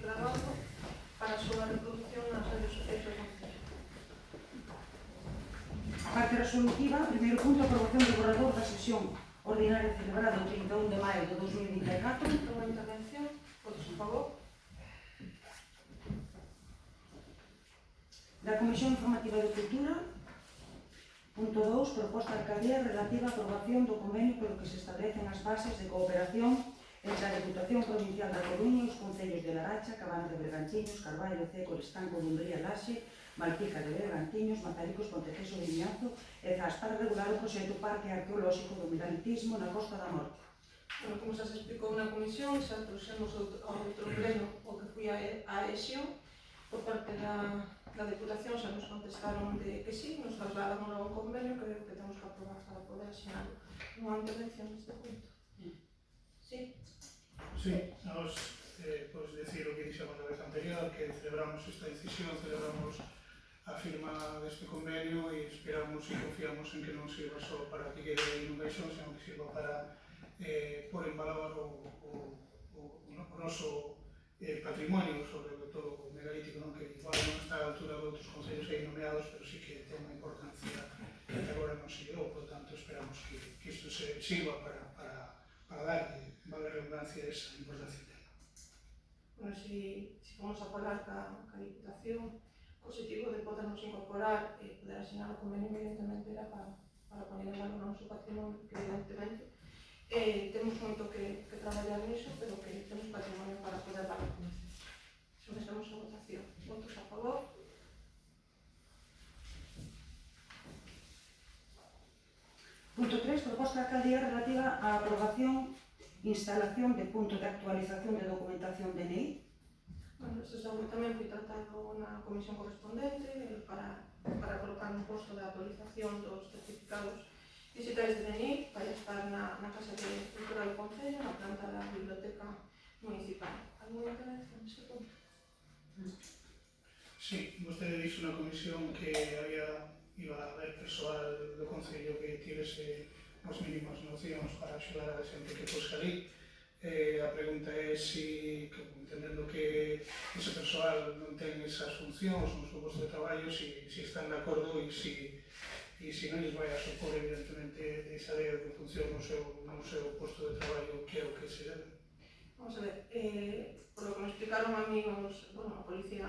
grabado para a súa reproducción nas redes sociais do Concello. Parte resolutiva, primeiro punto, aprobación do borrador da sesión ordinaria celebrada o 31 de maio de 2024. Unha intervención, votos a favor. Da Comisión Informativa de Cultura. Punto 2, proposta de alcaldía relativa á aprobación do convenio polo que se establecen as bases de cooperación entre a Deputación Provincial da Coruña e os concellos de Laracha, Cabana de Bergantiños, Carballo, Ceco, Estanco, Dumbría, Laxe, Malpica de Bergantiños, Mataricos, Ponteceso de Miñanzo e Zas para regular o proxecto Parque Arqueolóxico do Megalitismo na Costa da Morte. Bueno, como xa se explicou na comisión, xa trouxemos ao outro pleno o que foi a adhesión por parte da Deputación, xa nos contestaron de que sí, nos trasladamos a un convenio que temos que aprobar para poder asinalo. Unha intervención neste punto. Sí? Sí, nos podes decir o que dixemos na vez anterior, que celebramos esta decisión, celebramos a firma deste convenio e esperamos e confiamos en que non sirva só para que quede aí nun caixón, senón que sirva para pôr en valor o noso patrimonio, sobre todo o megalítico, non? Que igual non está a altura de outros concellos aí nomeados, pero sí que ten unha importancia que agora non se deu, por tanto esperamos que isto se sirva para darlle, vale a redundancia, esa importancia que ten. Bueno, si vamos a falar ca Diputación, o objetivo de podernos incorporar e poder asinar o convenio, evidentemente, era para poner en valor o noso patrimonio, que evidentemente temos moito que traballar niso, pero que temos patrimonio para poder dar a conocer. Sometemos a votación. Votos a favor. Punto 3, proposta de alcaldía relativa á aprobación e instalación de punto de actualización de documentación DNI. Bueno, este tamén foi tratado na comisión correspondente para colocar un posto de actualización dos certificados digitais de DNI para estar na Casa de Cultura do Concello, na planta da Biblioteca Municipal. Alguna intervención neste punto? Sí, vostede dixo na comisión que iba a haber persoal do Concello que tivese as mínimas nocións para axudar a xente que fose ali. A pregunta é si, entendendo que ese persoal non ten esas funcións no seu posto de traballo, si están de acordo e si non lles vai a supor, evidentemente, esa lei de función no seu posto de traballo, que é o que se debe. Vamos a ver, por lo que me explicaron a mí a policía,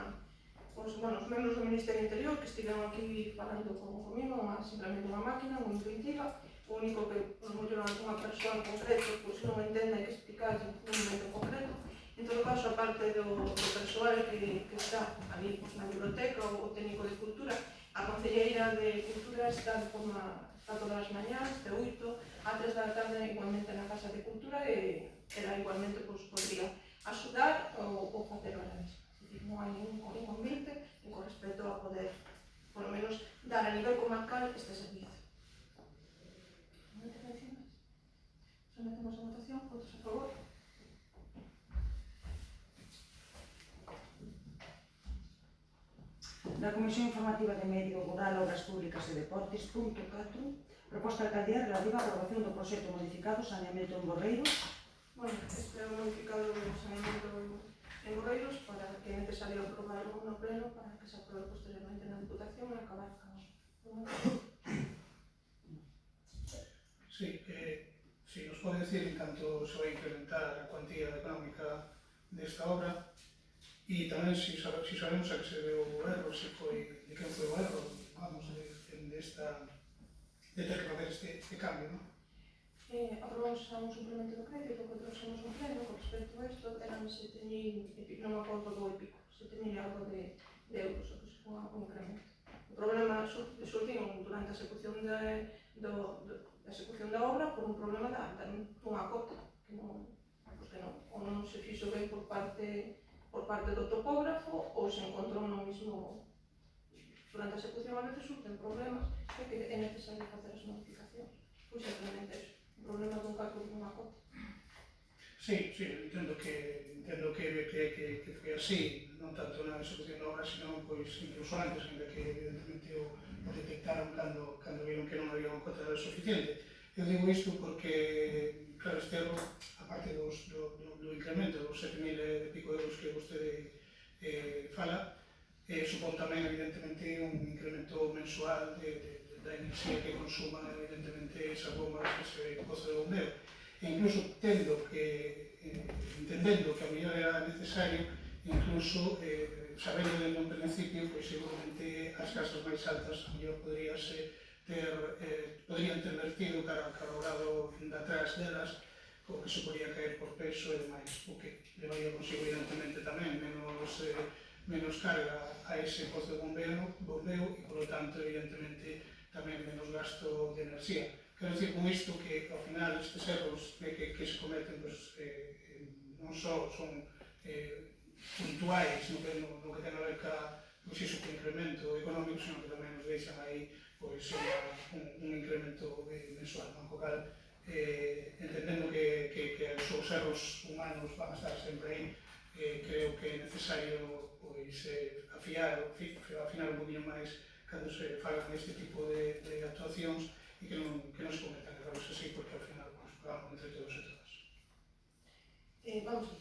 os membros do Ministerio Interior que estiveron aquí falando comigo, simplemente unha máquina moi intuitiva, o único que nos molleron unha persoa en concreto, pois non entende que explicar en un momento concreto. En todo caso, a parte do persoal que está ali na biblioteca, o técnico de cultura, a concelleira de cultura está todas as mañás, de 8 a 3 da tarde, igualmente na Casa de Cultura, e ela igualmente podría axudar ou facer horas. É dicir, non hai ningún inconveniente con respecto a poder, por lo menos, dar a nivel comarcal este servicio. Sometemos a votación, votos a favor. Da Comisión Informativa de Medio Rural, Obras Públicas e Deportes. Punto 4, proposta de alcaldía relativa á aprobación do proxecto modificado saneamento en Borreiros. Bueno, este é o modificado do saneamento en Borreiros para que é necesario aprobarlo no pleno para que se aprobe posteriormente na Diputación e acabar con Si nos pode decir en canto se vai incrementar a cuantía económica desta obra e tamén si sabemos a que se deu o erro, de quen foi o erro, vamos, de ter que facer este cambio, non? Aprobamos un suplemento do crédito que trouxemos un pleno con respecto a isto, eran 7.000 e pico, non me acordo do e pico, 7.000 algo de euros, o que se foi un incremento. O problema surgiu durante a execución da obra por un problema dunha cota que non se fixo ben por parte do topógrafo ou se encontrou no mismo. Durante a execución a veces surgen problemas e que é necesario facer as modificacións. Pois simplemente eso, un problema dun cálculo dunha cota. Sí, entendo que foi así, non tanto na execución da obra, senón incluso antes, ainda que evidentemente o detectaron cando viron que non había unha cota suficiente. Eu digo isto porque, claro, este erro, a parte do incremento dos 7.000 e pico euros que vostede vostede fala, supón tamén, evidentemente, un incremento mensual da enerxía que consuma, evidentemente, esas bombas ese pozo de bombeo. E incluso entendendo que a mellor era necesario, incluso sabendo desde un principio, pois seguramente as casas máis altas a mellor podrían ter vertido cara ao lado de atrás delas, o que se podía caer por peso e demais, o que levaría consigo evidentemente tamén menos carga a ese pozo de bombeo e, polo tanto, evidentemente, tamén menos gasto de enerxía. Quero dicir con isto que, ao final, estes erros que se cometen non só son puntuais no que ten a ver co incremento económico, sino que tamén nos deixan aí un incremento mensual, co cal, entendendo que os erros humanos van a estar sempre aí, creo que é necesario afinar un poquinho máis cando se fagan este tipo de actuacións e que non se cometan erros así, porque ao final pagamos entre todos e todas. Vamos a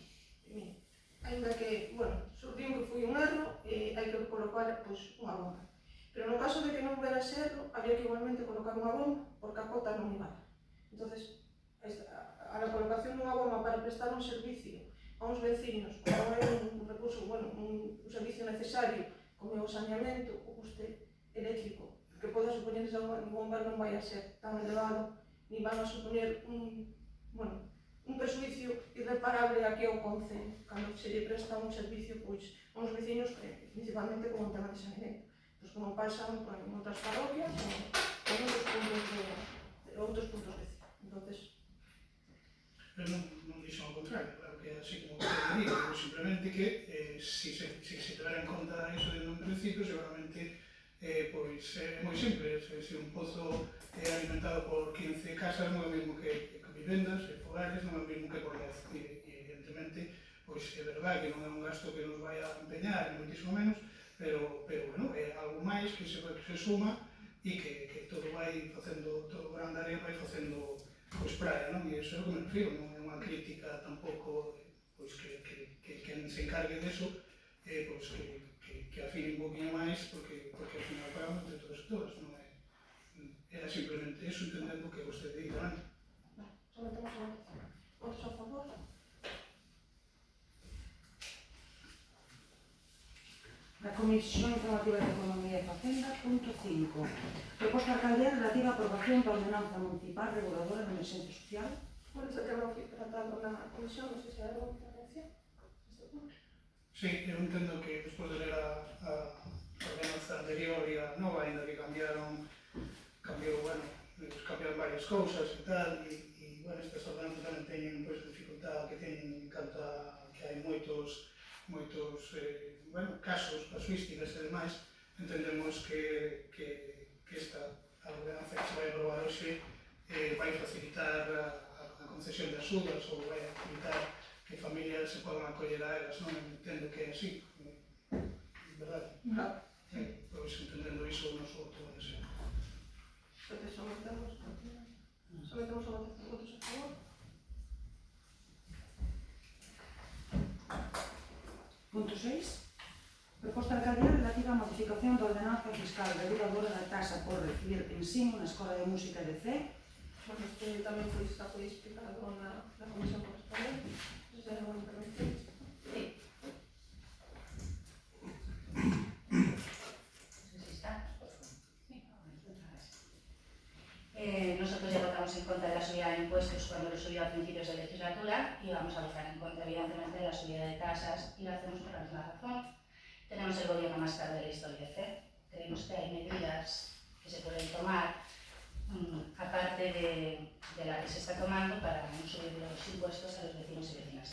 ver, ainda que, surdiu que foi un erro, hai que colocar unha bomba. Pero no caso de que non houbera ese erro, había que igualmente colocar unha bomba, porque a cota non iba. Entonces, a colocación dunha bomba para prestar un servicio a uns vecinos, como é un recurso, un servicio necesario, como é o saneamento, o custe eléctrico que poda supoñer esa bomba non vai a ser tan elevado, ni van a supoñer un perjuicio irreparable a que o Concello, cando se lle presta un servicio a uns vecinos, principalmente con un tema de saneamento, como pasa en outras parroquias ou en outros puntos de Cía. Entonces, pero non dixo ao contrario, claro que é así como que digo, simplemente que se tevera en conta iso desde un principio, seguramente é moi simple, se un pozo é alimentado por 15 casas non é o mesmo que vivendas e fogares, non é o mesmo que por 10, e evidentemente é verdade que non é un gasto que nos vai a empeñar, ni moitísimo menos, pero é algo máis que se suma e que todo vai facendo, todo o grande área vai facendo praia, non? E iso é o que me refiro, non é unha crítica tampouco que quen se encargue deso que afine un poquinho máis, porque ao final pagamos de todos e todas, non é? Era simplemente iso, entendendo que vostede di tamén. Sometemos a votación. Votos a favor? La Comisión Informativa de Economía e Facenda, punto 5. Proposta alcaldía relativa a aprobación da ordenanza municipal reguladora de emerxencia social. Este tema foi tratado na comisión, non sei se hai alguna intervención neste punto. Sí, eu entendo que despois de ler a ordenanza anterior e a nova, ainda que cambiaron varias cousas e tal, e estas ordenanzas tamén teñen dificultad que teñen en canto a que hai moitos casos, casuísticas e demais. Entendemos que esta ordenanza que se vai aprobar hoxe vai facilitar a concesión de axudas ou vai facilitar que familias se podan acoller a elas, non? Entendo que é así, verdade? Pois entendendo iso, o noso voto vai ser. Entonces sometemos a votación. Votos a favor? Punto 6. Proposta alcaldía relativa á modificación da ordenanza fiscal reguladora da tasa por recibir ensino na Escola de Música de Cee. Este tamén foi explicado na comisión correspondente. Se hai alguna intervención? Sí. Nosotros ya votamos en contra de la subida de impuestos cuando lo subió a principios de legislatura y vamos a votar en contra, evidentemente, de la subida de tasas, y lo hacemos por la misma razón. Tenemos el gobierno más caro de la historia de CEE. Creemos que hay medidas que se pueden tomar, aparte de la que se está tomando, para no subir los impuestos a los vecinos y vecinas.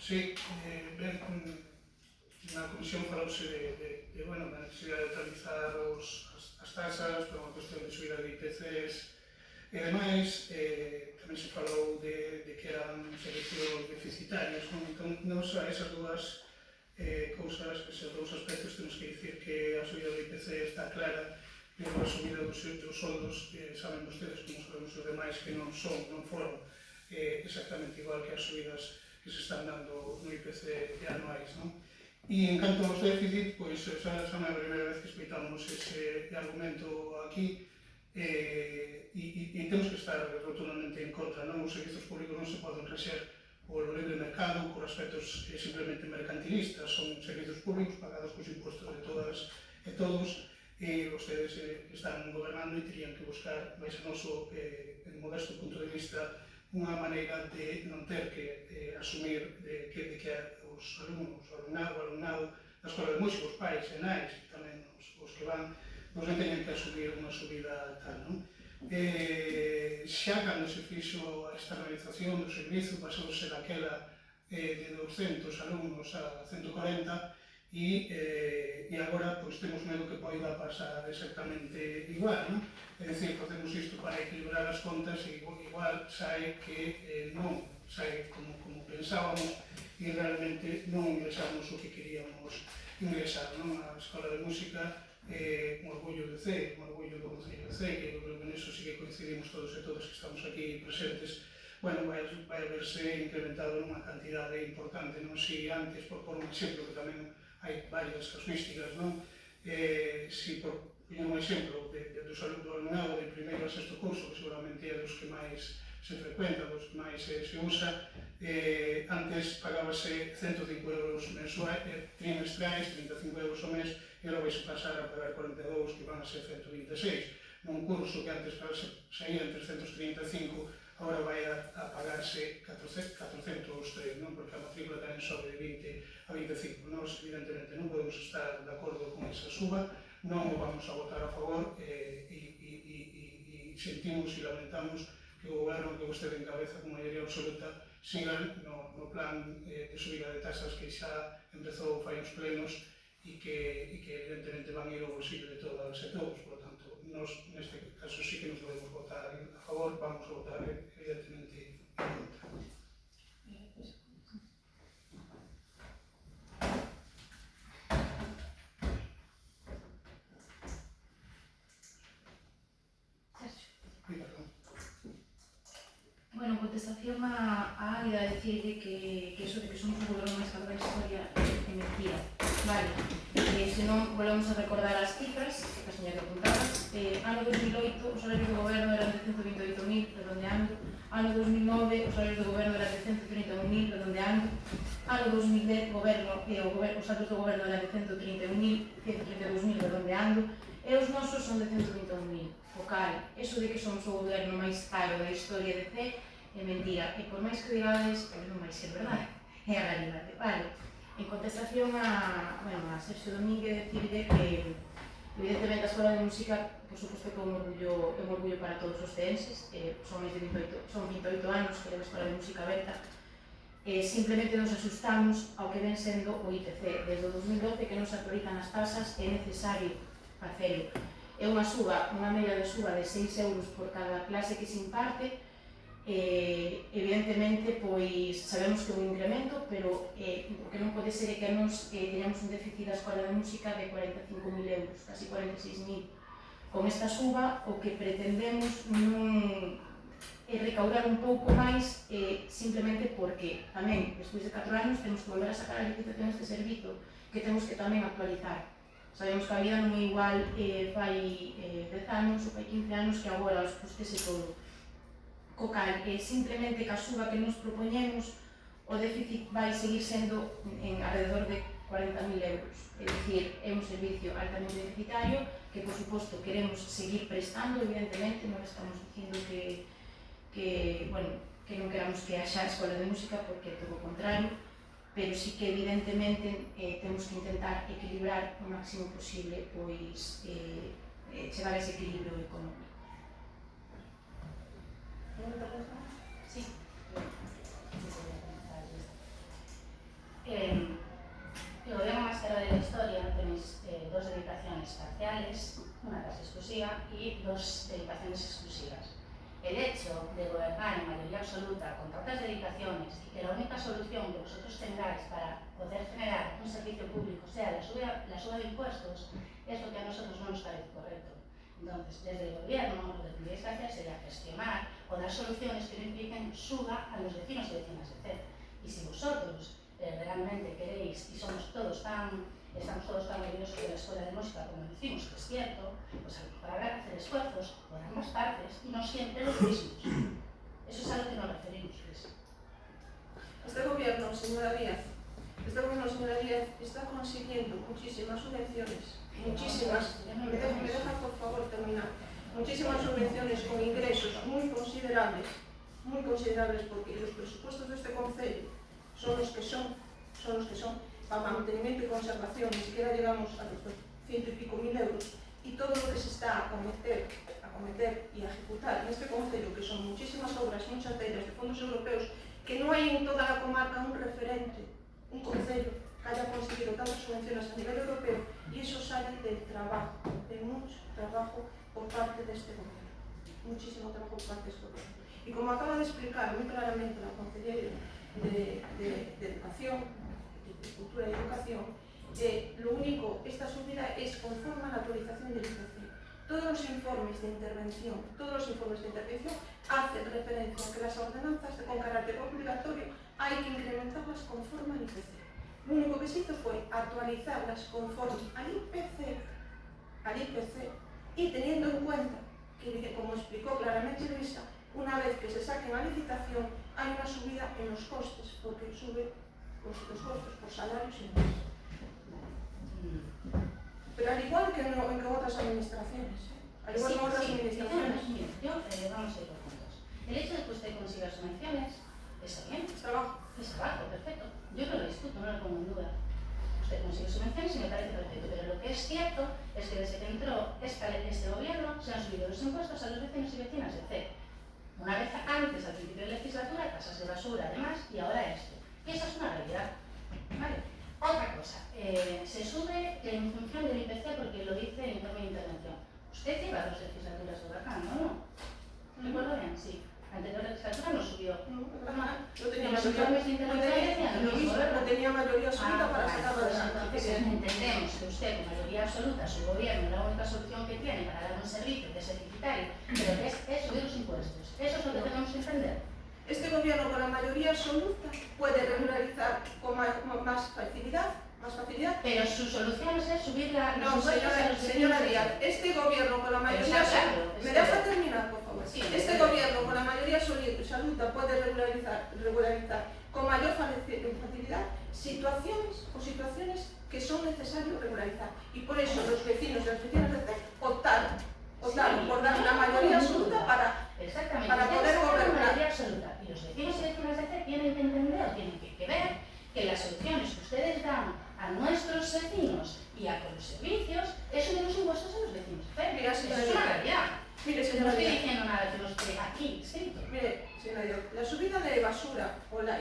Sí, na comisión falouse da necesidade de neutralizar as tasas por unha cuestión de subida de IPCs e demais. Tamén se falou de que eran servicios deficitarios, non? Entón, non só esas dúas cousas, esos dous aspectos, temos que dicir que a subida do IPC está clara pela subida dos soldos, saben vostedes, como sabemos os demais, que non foron exactamente igual que as subidas que se están dando no IPC anuais, non? E en canto aos déficit, pois xa é a primeira vez que escoitamos ese argumento aquí, e temos que estar rotundamente en contra, non? Os servizos públicos non se poden rexer polo libre mercado, por aspectos simplemente mercantilistas, son servizos públicos pagados cos impostos de todas e todos, e vostedes están gobernando e terían que buscar, máis a noso modesto punto de vista, unha maneira de non ter que asumir que os alumnos, o alumnado da Escola de Música, os pais e nais, e tamén os que van, non teñen que asumir unha subida tal, non? Xa cando se fixo a externalización do servizo, pasouse daquela de 200 alumnos a 140, e agora temos medo que poida pasar exactamente igual, non? É dicir, facemos isto para equilibrar as contas e igual sai que non sai como pensábamos e realmente non ingresamos o que queríamos ingresar, non? A Escola de Música é un orgullo de CEI, un orgullo do Concello de CEI, que eu creo que neso sí que coincidimos todos e todas que estamos aquí presentes. Bueno, vai haberse incrementado nunha cantidade importante, non? Si antes, por un exemplo, que tamén hai varias casuísticas, non? Si por un exemplo do alumnado de primeiro a sexto curso, que seguramente é dos que máis se frecuenta, dos que máis se usa, antes pagábase 105 euros mensuais, trimestrais, 35 euros ao mes, e agora vais pasar a pagar 42, que van a ser 126. Nun curso que antes saían 335, agora vai a pagarse 403, non? Porque a matrícula tamén sobe de 20 a 25. Nós, evidentemente, non podemos estar de acordo con esa suba, non o vamos a votar a favor, e sentimos e lamentamos que o goberno que vostede encabeza con maioría absoluta sigan no plan de subida de tasas que xa empezou fai uns plenos e que evidentemente van ir ao bolsillo de todas e todos. Por lo tanto, nós neste caso sí que nos podemos votar a favor, vamos a votar evidentemente en contra. Bueno, en contestación a Águida, decirle que eso de que somos o goberno máis caro da historia é mentira, vale? Se non, volvemos a recordar as cifras, que a señora que apuntaba. Ano 2008, os salarios do goberno eran de 128.000, redondeando. Ano 2009, os salarios do goberno eran de 131.000, redondeando. Ano 2010, os salarios do goberno eran de 131.000, 132.000, redondeando. E os nosos son de 121.000. O cal, eso de que somos o goberno máis caro da historia de CEI é mentira, e por máis que digades, pois non vai ser verdade, é a realidade, vale? En contestación a Sergio Domínguez, decirle que evidentemente a Escola de Música, por suposto que é un orgullo para todos os ceenses, son 28 anos que é a Escola de Música aberta, simplemente nos asustamos ao que ven sendo o IPC. Desde o 2012 que nos actualizan as tasas, é necesario facelo. É unha media de suba de 6 euros por cada clase que se imparte. Evidentemente, pois sabemos que é un incremento, pero o que non pode ser é que nos teñamos un déficit da Escola de Música de 45.000 euros, casi 46.000. Con esta suba, o que pretendemos non é recaudar un pouco máis, simplemente porque tamén, despois de 4 anos, temos que volver a sacar a licitación deste servizo, que temos que tamén actualizar. Sabemos que a vida non é igual fai 10 anos ou fai 15 anos que agora os costes e todo. Co cal, simplemente que a suba que nos propoñemos, o déficit vai seguir sendo en alrededor de 40.000 euros. É dicir, é un servicio altamente deficitario que, por suposto, queremos seguir prestando, evidentemente, non estamos dicindo que non queramos que haxa Escola de Música, porque é todo o contrario, pero sí que evidentemente temos que intentar equilibrar o máximo posible, pois chegar a ese equilibrio económico. Sí. El gobierno más caro de la historia tenéis 2 dedicaciones parciales, una casi exclusiva y 2 dedicaciones exclusivas. El hecho de gobernar en mayoría absoluta con tantas dedicaciones y que la única solución que vosotros tengáis para poder generar un servicio público sea la suba de impuestos es lo que a nosotros no nos parece correcto. Entonces, desde el gobierno, lo que tendríais que hacer sería gestionar o dar soluciones que no impliquen suba a los vecinos y vecinas de CEP. Y si vosotros realmente queréis, y estamos todos tan orgullosos de la escuela de música como decimos que es cierto, pues a lo mejor habrá que hacer esfuerzos por ambas partes y no siempre los mismos. Eso es a lo que nos referimos, Luis. Este gobierno, señora Díaz, está consiguiendo muchísimas subvenciones, muchísimas, me deja por favor terminar, muchísimas subvenciones con ingresos muy considerables, porque los presupuestos de este concello son los que son, para mantenimiento y conservación, ni siquiera llegamos a los 100 y pico mil euros, y todo lo que se está a cometer y a ejecutar en este concello, que son muchísimas obras, muchas de ellas de fondos europeos, que no hay en toda la comarca un referente, un concello que haya conseguido tantas subvenciones a nivel europeo, y eso sale del trabajo, de mucho trabajo por parte de este gobierno, muchísimo trabajo por parte de este gobierno. Y como acaba de explicar muy claramente la consejera de Educación, de Cultura y Educación, lo único, esta subida es conforme a la autorización del IPC. Todos los informes de intervención hacen referencia a que las ordenanzas con carácter obligatorio hay que incrementarlas conforme al IPC. Lo único que se hizo fue actualizarlas conforme al IPC, y teniendo en cuenta que, como explicó claramente Luisa, una vez que se saquen a licitación hay una subida en los costes, porque suben los costos por salarios y demás. Pero al igual que en otras administraciones, Mira, vamos a ir por puntos. El hecho de que usted consiga subvenciones está bien. Es trabajo. Es trabajo, perfecto. Yo no lo discuto, no lo pongo en duda. Usted consigue subvenciones y me parece perfecto, pero lo que es cierto es que desde que entró este gobierno se han subido los impuestos a los vecinos y vecinas de CEP. Una vez antes, al principio de legislatura, tasas de basura, además, y ahora esto. Y esa es una realidad. ¿Vale? Otra cosa, se sube en función del IPC porque lo dice en mi intervención. Usted lleva 2 legislaturas de huracán, ¿no? ¿Recuerdo bien? Sí. La anterior legislatura no subió. No tenía Los informes de intervención decían lo mismo, ¿verdad? No tenía mayoría absoluta para sacarlo adelante. Entonces entendemos que usted con mayoría absoluta, su gobierno, la única solución que tiene para dar un servicio que es deficitario, pero que es subir los impuestos. Eso es lo que tenemos que entender. Este gobierno con la mayoría absoluta puede regularizar con más facilidad, pero su solución es subir los impuestos a los señora Díaz, este gobierno con la mayoría absoluta, ¿me deja terminar, por favor? Sí, este gobierno con la mayoría absoluta puede regularizar con mayor facilidad situaciones que son necesarios regularizar, y por eso los vecinos y las vecinas de CEP optaron por dar una mayoría absoluta para poder gobernar. Absoluta. Y los vecinos y vecinas de CEP tienen que entender, tienen que ver que las soluciones que ustedes dan a nuestros vecinos y a con los servicios es subir los impuestos a los vecinos de CEP. Mira, eso es una realidad. Mire, No señora estoy Díaz. diciendo nada que no esté aquí escrito. Mire, señora Díaz, la subida de basura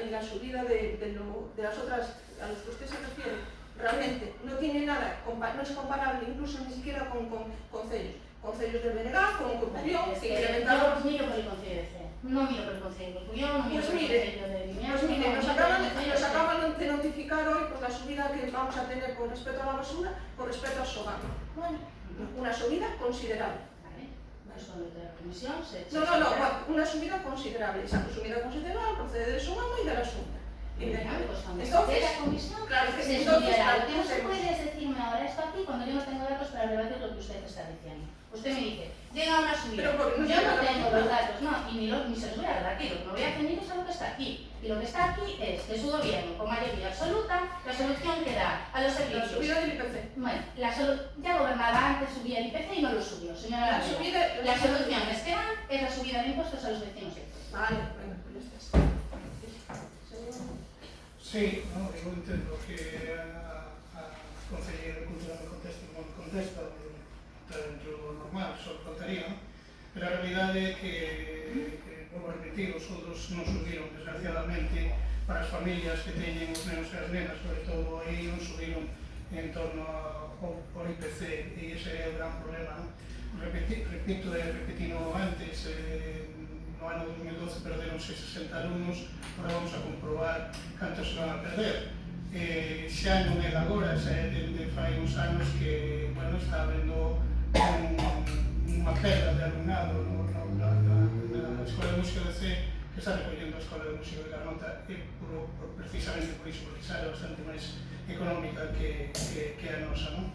y la subida de las otras a los que usted se refiere realmente no tiene nada, no es comparable incluso ni siquiera con concellos del BNG, con Corcubión, que incrementaron. Yo miro por el Concello de CEP, no miro por el Concello de Corcubión, no miro Pues por el mire, Concello de Vimianzo. Pues mire, nos acaban de notificar hoy por la subida que vamos a tener con respecto a la basura, con respecto al Sogama. Bueno, una subida considerable. Pues con lo de la comisión Una subida considerable. Esa subida considerable procede del Sogama y de la Junta. Pues cuando Entonces, se la comisión, claro que se entonces, subiera. claro, Lo que no se hacemos. puede es decirme ahora esto aquí cuando yo no tengo datos para debatir lo que usted está diciendo. Usted me dice, llega una subida. Pero porque no Yo no llega la tengo subida. los datos, no, ni se los voy a debatir. Lo que me voy a ceñir es a lo que está aquí. Y lo que está aquí es que su gobierno, con mayoría absoluta, la solución que da a los La servicios. subida del IPC. Bueno, ya gobernaba antes, subía el IPC y no lo subió, señora. La solución que dan es la subida de impuestos a los vecinos. Vale, bueno, pues ya está. Sí, no, eu entendo que a Conselleira de Cultura me contesta está dentro do normal, só faltaría, pero a realidade é que vou repetir, os outros non subiron, desgraciadamente, para as familias que teñen os nenos e as nenas, sobre todo aí non subiron en torno ao IPC, e ese é o gran problema. Repito e repetino antes, no ano 2012 perderonse 60 alumnos, agora vamos a comprobar cantos se van a perder. Xa non é de agora, xa é de fai uns anos que, bueno, está habendo un unha perda de alumnado na Escola de Música de C que está recollendo a Escola de Música de Carnota precisamente por iso, porque sale bastante máis económica que a nosa, non?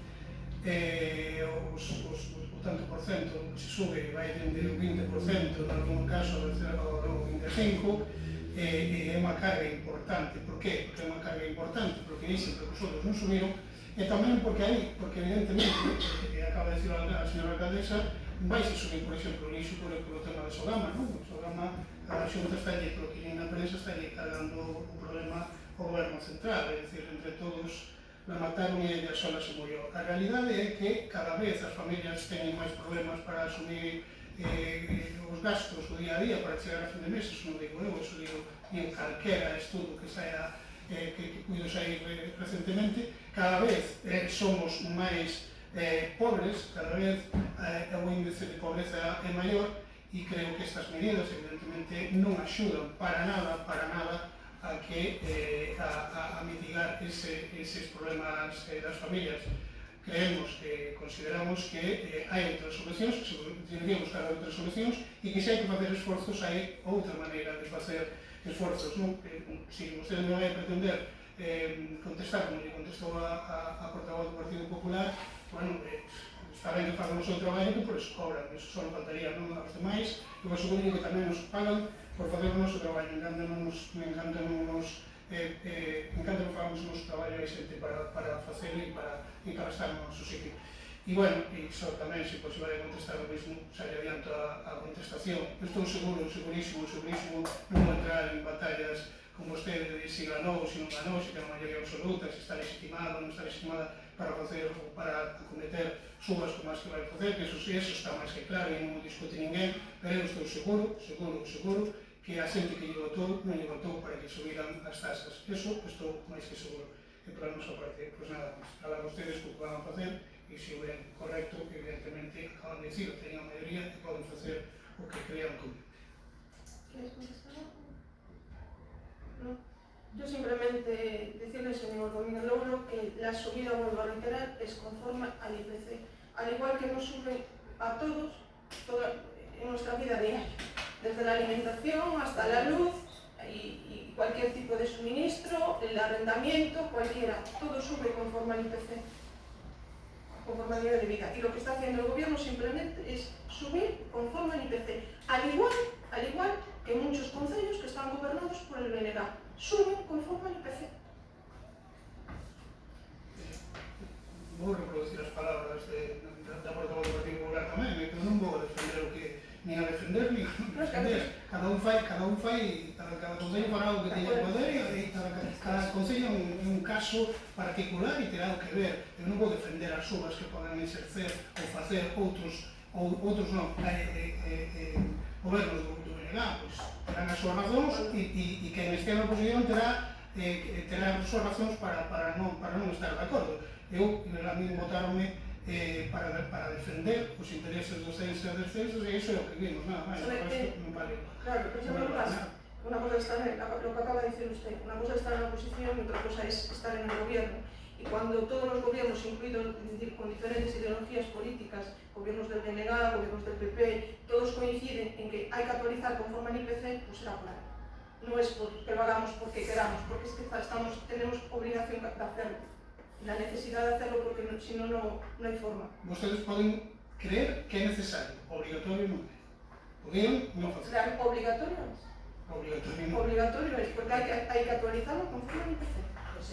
O tanto por cento que se sube vai dende o 20%, en algún caso ao 25%, é unha carga importante. Por qué? Porque é unha carga importante, porque dicen que os outros non subiron, e tamén porque evidentemente, acaba de decir a señora alcaldesa, vai se subir, por exemplo, o lixo polo tema de Sogama, non? O Sogama, a Xunta está allí, polo que lle na prensa, está allí cargando o problema ao goberno central, é dicir, entre todos la mataron e ella sola se murió. A realidade é que cada vez as familias teñen máis problemas para asumir os gastos do día a día para chegar a fin de mes, eso non digo eu, eso digo en calquera estudo que saia, que puido sair recentemente. Cada vez somos máis pobres, cada vez o índice de pobreza é maior, e creo que estas medidas evidentemente non axudan para nada a mitigar eses problemas das familias. Consideramos que hai outras solucións, que se debería buscar outras solucións, e que se hai que facer esforzos, hai outra maneira de facer esforzos, non? Se vostede non vai a pretender contestar como lle contestou a portavoz do Partido Popular, bueno, está ben que fagan o seu traballo, que por eso cobran, eso só non faltaría, non? Aos demais, eu aseguro que tamén nos pagan por facer o noso traballo, me encanta que fagamos o noso traballo, hai xente para facelo e para estar no noso sitio. E, bueno, só tamén, se posible contestar o mesmo, xa lle adianto a contestación. Estou segurísimo, non vou entrar en batallas con vostede de se ganou, se non ganou, se ten a maioría absoluta, se está legitimada ou non está legitimada para facer ou para acometer subas como as que vai facer, que eso está máis que claro e non o discute ninguén, pero eu estou seguro que a xente que lle votou non lle votou para que subiran as tasas. Eso estou máis que seguro. E para a nosa parte, pois nada, a vostedes que van a facer, e se o ven correcto, evidentemente, acaban de decir, teñen a maioría e poden facer o que crean conveniente. ¿Quieres contestar? No. Yo simplemente decirle, señor Domínguez Louro, que la subida, vuelvo a reiterar, es conforme al IPC. Al igual que nos sube a todos en nuestra vida diaria, desde la alimentación hasta la luz y cualquier tipo de suministro, el arrendamiento, cualquiera, todo sube conforme al IPC, conforme al nivel de vida. Y lo que está haciendo el gobierno simplemente es subir conforme al IPC, al igual que muchos concellos que están gobernados por el BNG, suben conforme al IPC. Vou reproducir as palabras da portavoz do Partido Popular tamén, que non vou defender o que nin a defender, nin a defender. Cada concello fará o que teña que poder e cada concello é un caso particular e terá o que ver. Eu non vou defender as subas que poden exercer ou facer outros non, gobernos do BNG, pois terán as súas razóns e quen estea na oposición terá as súas razóns para non estar de acordo. Eu, a mí votaronme para defender os intereses dos censos e descensos, e iso é o que vimos, nada máis, por isto non vale. Claro, pero eso non pasa. Una cosa es estar lo que acaba de decir usted, una cosa es estar en la oposición y otra cosa es estar en el gobierno. Y cuando todos los gobiernos, incluidos con diferentes ideologías políticas, gobiernos del BNG, gobiernos del PP, todos coinciden en que hay que actualizar conforme al IPC, pues será claro. No es porque lo hagamos porque queramos, porque es que tenemos obligación de hacerlo. La necesidad de hacerlo porque si no, no hay forma. Vostedes poden creer que é necesario, obligatorio non é. Podían non facer. Obligatorio es. Obligatorio es, porque hay que actualizarlo conforme al IPC.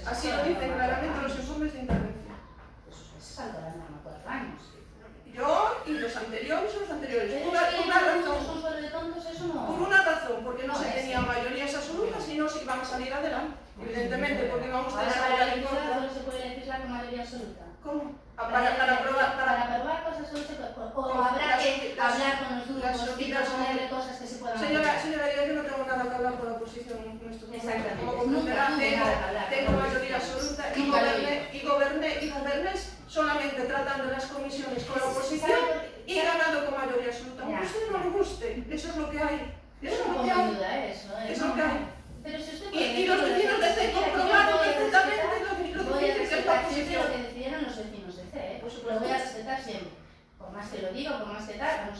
Así lo dicen claramente los informes de intervención. Esos meses saldrán a 4 años. Yo y los anteriores. Por una razón, porque no se tenían mayorías absolutas y no se iban a salir adelante. Evidentemente, porque íbamos a votar en contra. ¿Solo se puede legislar con mayoría absoluta? ¿Cómo? Para aprobar cosas solo se puede. O habrá que hablar con los grupos y proponerle cosas que se puedan Señora, yo no tengo nada que hablar con la oposición en estos momentos. Exactamente. Como comprenderán, tengo mayoría absoluta y goberné solamente tratando las comisiones con la oposición y ganando con mayoría absoluta. Aunque a usted no le guste, eso es lo que hay. Eso no pongo duda, eso. Es lo que hay. Pero si usted Y los vecinos de C comprobaron perfectamente lo que dice esta oposición. Lo que decidieron los vecinos de C, lo voy a respetar siempre. Por más que lo diga, por más que tal,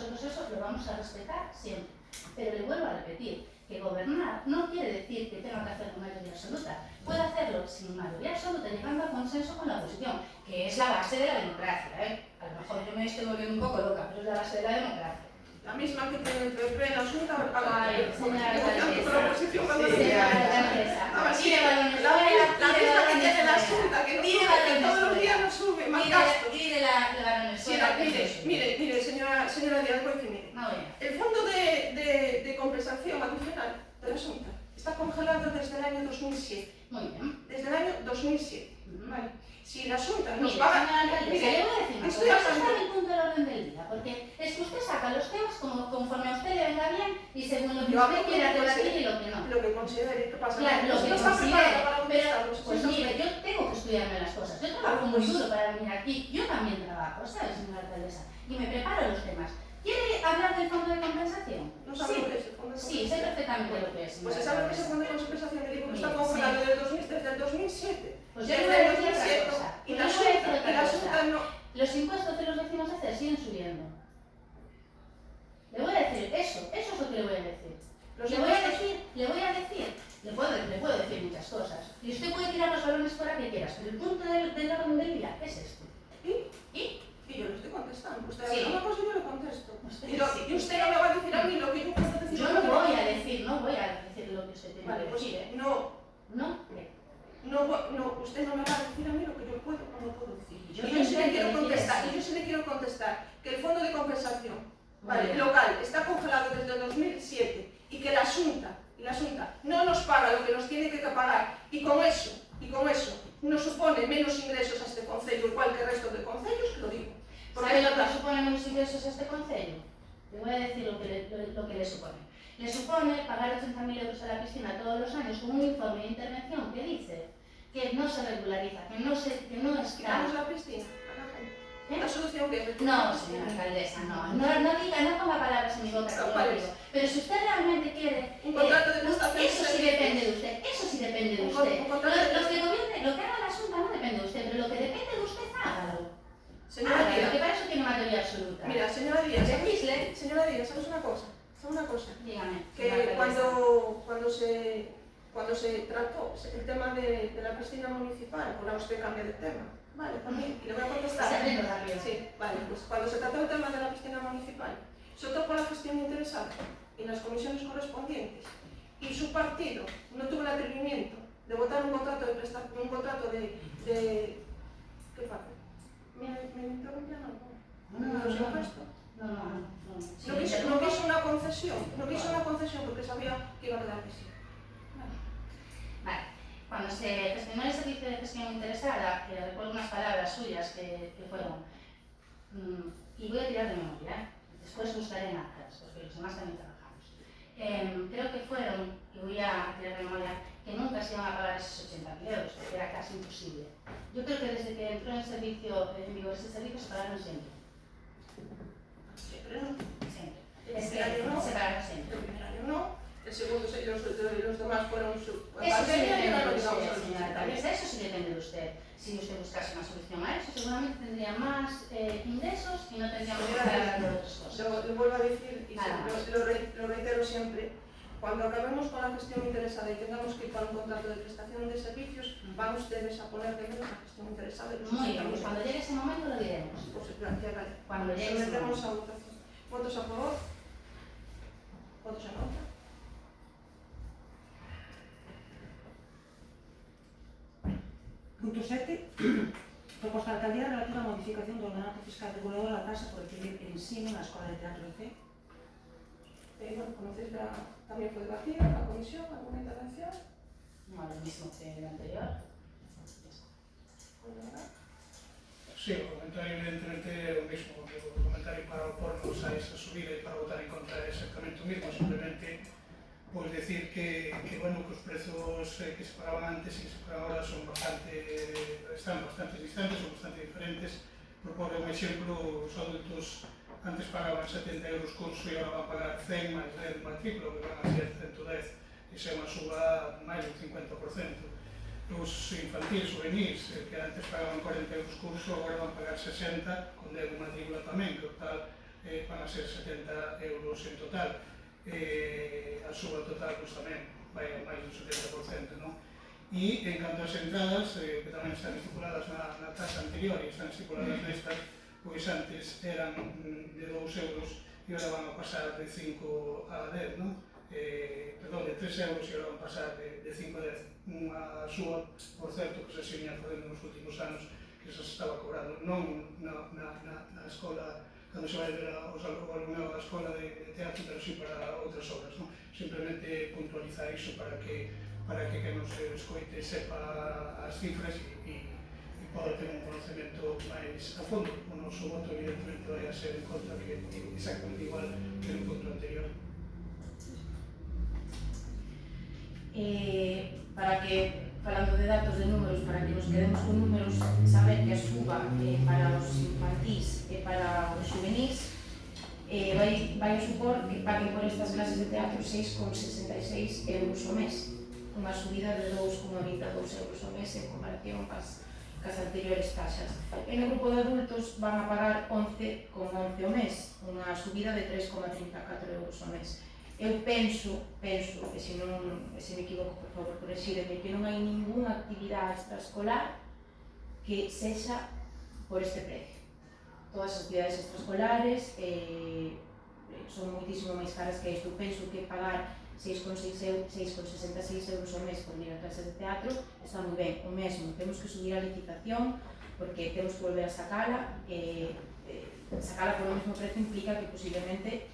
Pero le vuelvo a repetir que gobernar no quiere decir que tenga que hacer con mayoría absoluta. Puede hacerlo sin mayoría absoluta, llegando a consenso con la oposición, que es la base de la democracia. A lo mejor yo me estoy volviendo un poco loca, pero es la base de la democracia. La misma que tiene el PP en la Junta, Ay, señora alcaldesa. con la oposición cuando se Señora alcaldesa, tire balones fuera, la misma que tiene la Junta, que no tire sube, que balones todos los fuera. días no sube, más gastos. Tire balones Sí, fuera. mire, señora Díaz Goiti, mire. No voy a. El fondo de compensación adicional de la Junta está congelado desde el año 2007. Muy bien. Desde el año 2007. Vale. Si la Junta nos Mire, paga... señora alcaldesa, Mire, le voy a decir una estoy cosa, eso hablando- está en el punto del orden del día, porque es que usted saca los temas conforme a usted le venga bien y según lo que Yo hablo usted quiera con lo que debatir y lo que no. Lo que considere que pasa. Claro, lo que no está considere, preparado para pero contestarlos. pues Sí, mire, yo tengo que estudiarme las cosas, yo trabajo muy pues- duro para venir aquí, yo también trabajo, ¿sabe, señora alcaldesa? Y me preparo los temas. ¿Quiere hablar del fondo de compensación? No sabe lo que es el fondo de Sí, sé compensación. perfectamente lo que es. Pues se señora sabe lo que es el alcaldesa. fondo de compensación, le digo que está Sí. congelado desde el 2007. Pues yo Desde le voy a el decir otra 2007, cosa. y Pues la yo le voy a decir Junta otra cosa. no... Los impuestos de los vecinos de CER siguen subiendo. Le voy a decir eso es lo que le voy a decir. Los Le puedo decir muchas cosas. Y usted puede tirar los balones fuera que quieras, pero el punto del orden del día es este. Y yo le estoy contestando. Usted Sí. habla una cosa y yo le contesto. Usted Y sí. usted no me va a decir a mí lo que yo puedo decir. Yo no voy a decir lo que usted tiene Vale, que pues decir, ¿eh? no, No, usted no me va a decir a mí lo que yo puedo o no puedo decir. Yo Y yo sí le intento quiero decir contestar, eso. y yo sí le quiero contestar que el fondo de compensación Muy bien. local está congelado desde el 2007 y que la Junta no nos paga lo que nos tiene que pagar y con eso nos supone menos ingresos a este concello, igual que el resto de concellos, lo digo. ¿Sabe lo que supone menos ingresos a este concello? Le voy a decir lo que le supone. Le supone pagar 80.000 euros a la piscina todos los años con un informe de intervención que dice que no se regulariza, que no está... Quitamos la piscina a la gente. La solución que es... No, señora alcaldesa, no ponga palabras en mi boca, que yo ¿Cuál lo es? digo. Pero si usted realmente quiere... Un contrato de prestación eso de sí servicios. depende de usted, eso sí depende de Un usted. contrato de- Lo que gobierne, lo que haga la Junta no depende de usted, pero lo que depende de usted, hágalo. Señora Hágalo, que Díaz, para eso tiene mayoría absoluta. mira, señora Díaz, Decísle, ¿sabes una cosa? ¿Sabes una cosa? dígame, señora Que alcaldesa. cuando se trató el tema de la piscina municipal, ahora usted cambia de tema, vale, también, y le voy a contestar. Se aprende rápido. Sí, vale, pues cuando se trató el tema de la piscina municipal, se optó por la gestión interesada y las comisiones correspondientes, y su partido no tuvo el atrevimiento de votar un contrato de prestación, ¿qué pasa? ¿Me interrumpieron algo? No. ¿Los impuestos? No. No quiso una concesión porque sabía que iba a quedar así. Vale. Cuando se gestionó el servicio de gestión interesada, recuerdo unas palabras suyas que fueron, y voy a tirar de memoria, después buscaré en actas, porque los demás también trabajamos. Creo que fueron, y voy a tirar de memoria, que nunca se iban a pagar esos 80.000 euros, porque era casi imposible. Yo creo que desde que entró en vigor ese servicio se pagaron siempre. Siempre no. Siempre. El Es primer año que no. se pagaron siempre. El primer año no. El segundo, los demás fueron su Eso sí pandemia y depende ahora de llegamos usted, al señora 80.000. alcaldesa, eso sí depende de usted. Si usted buscase una solución a eso, seguramente tendría más ingresos y no tendríamos que estar hablando de otras cosas. Lo vuelvo a decir y Nada más. lo reitero siempre. Cuando acabemos con la gestión interesada y tengamos que ir para un contrato de prestación de servicios, van ustedes a poner de menos la gestión interesada. Y los Muy bien, pues ayuntamientos. cuando llegue ese momento lo diremos. Pues ya vale. Cuando llegue ese Sometemos momento. a votación. ¿Votos a favor? ¿Votos en contra? Punto 7. Proposta de alcaldía relativa a modificación do ordenamento fiscal regulador da tasa por adquirir ensino na Escola de Teatro de Cee. Bueno, conocéis también fue debatida la comisión, alguna intervención. No, lo mismo que el anterior. Sí, o comentario evidentemente é o mismo, o comentario para opornos a esa subida e para votar en contra é exactamente o mismo, simplemente pois decir que bueno, que os prezos que se pagaban antes e que se pagan ahora son están bastante distantes, son bastante diferentes. Por poner un exemplo, os adultos antes pagaban 70 euros curso e agora van a pagar 100 máis 10 matrícula, que van a ser 110, e se é unha suba máis do 50%. Os infantis, juvenis, que antes pagaban 40 euros curso, agora van a pagar 60, con 10 matrícula tamén, que o total van a ser 70 euros en total. a suba total pues, tamén vai a máis do 70%, non? E en canto ás entradas, que tamén están estipuladas na tasa anterior e están estipuladas nestas, pois antes eran de 2 euros e agora van a pasar de 5 a 10, non? Perdón, de 3 euros e agora van a pasar de 5 a 10. Unha súa, por certo, que se seguía facendo nos últimos anos, que se estaba cobrando non na escola, cando se vai ver o alumnado da escola de teatro, pero sí para outras obras, non? Simplemente puntualizar iso para que quen nos escoite sepa as cifras e poda ter un conocemento máis a fondo. O noso voto, evidentemente, vai a ser en contra, que é exactamente igual que no punto anterior. Para que, falando de datos, de números, para que nos quedemos con números, saber que a suba para os infantís e para os juvenís vai a supor que paguen por estas clases de teatro 6,66 euros ao mes, unha subida de 2,22 euros ao mes en comparación cas anteriores taxas. E no grupo de adultos van a pagar 11,11 ao mes, unha subida de 3,34 euros ao mes. Eu penso, e se me equivoco, por favor, correxíreme, que non hai ningunha actividade extraescolar que sexa por este precio. Todas as actividades extraescolares son moitísimo máis caras que isto. Penso que pagar 6,66 euros ao mes por ir a clases de teatro está moi ben. O mesmo, temos que subir a licitación porque temos que volver a sacala. Sacala por o mesmo precio implica que posiblemente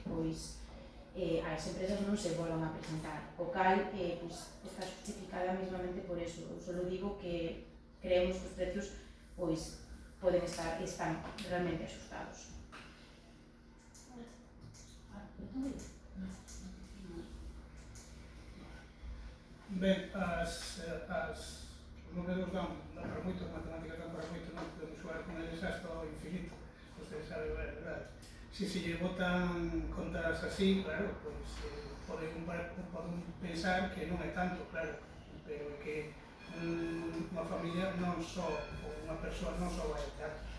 as empresas non se volvan a presentar, o cal está justificada mesmamente por eso. Eu só digo que creemos que os precios están realmente asustados. Ben, os números dan para moito, as matemáticas dan para moito, non podemos xogar con eles hasta o infinito, vostedes saben, verdade. Se lle botan contas así, claro, pois poden pensar que non é tanto, claro, pero é que unha familia non só, ou unha persoa non só vai ao teatro.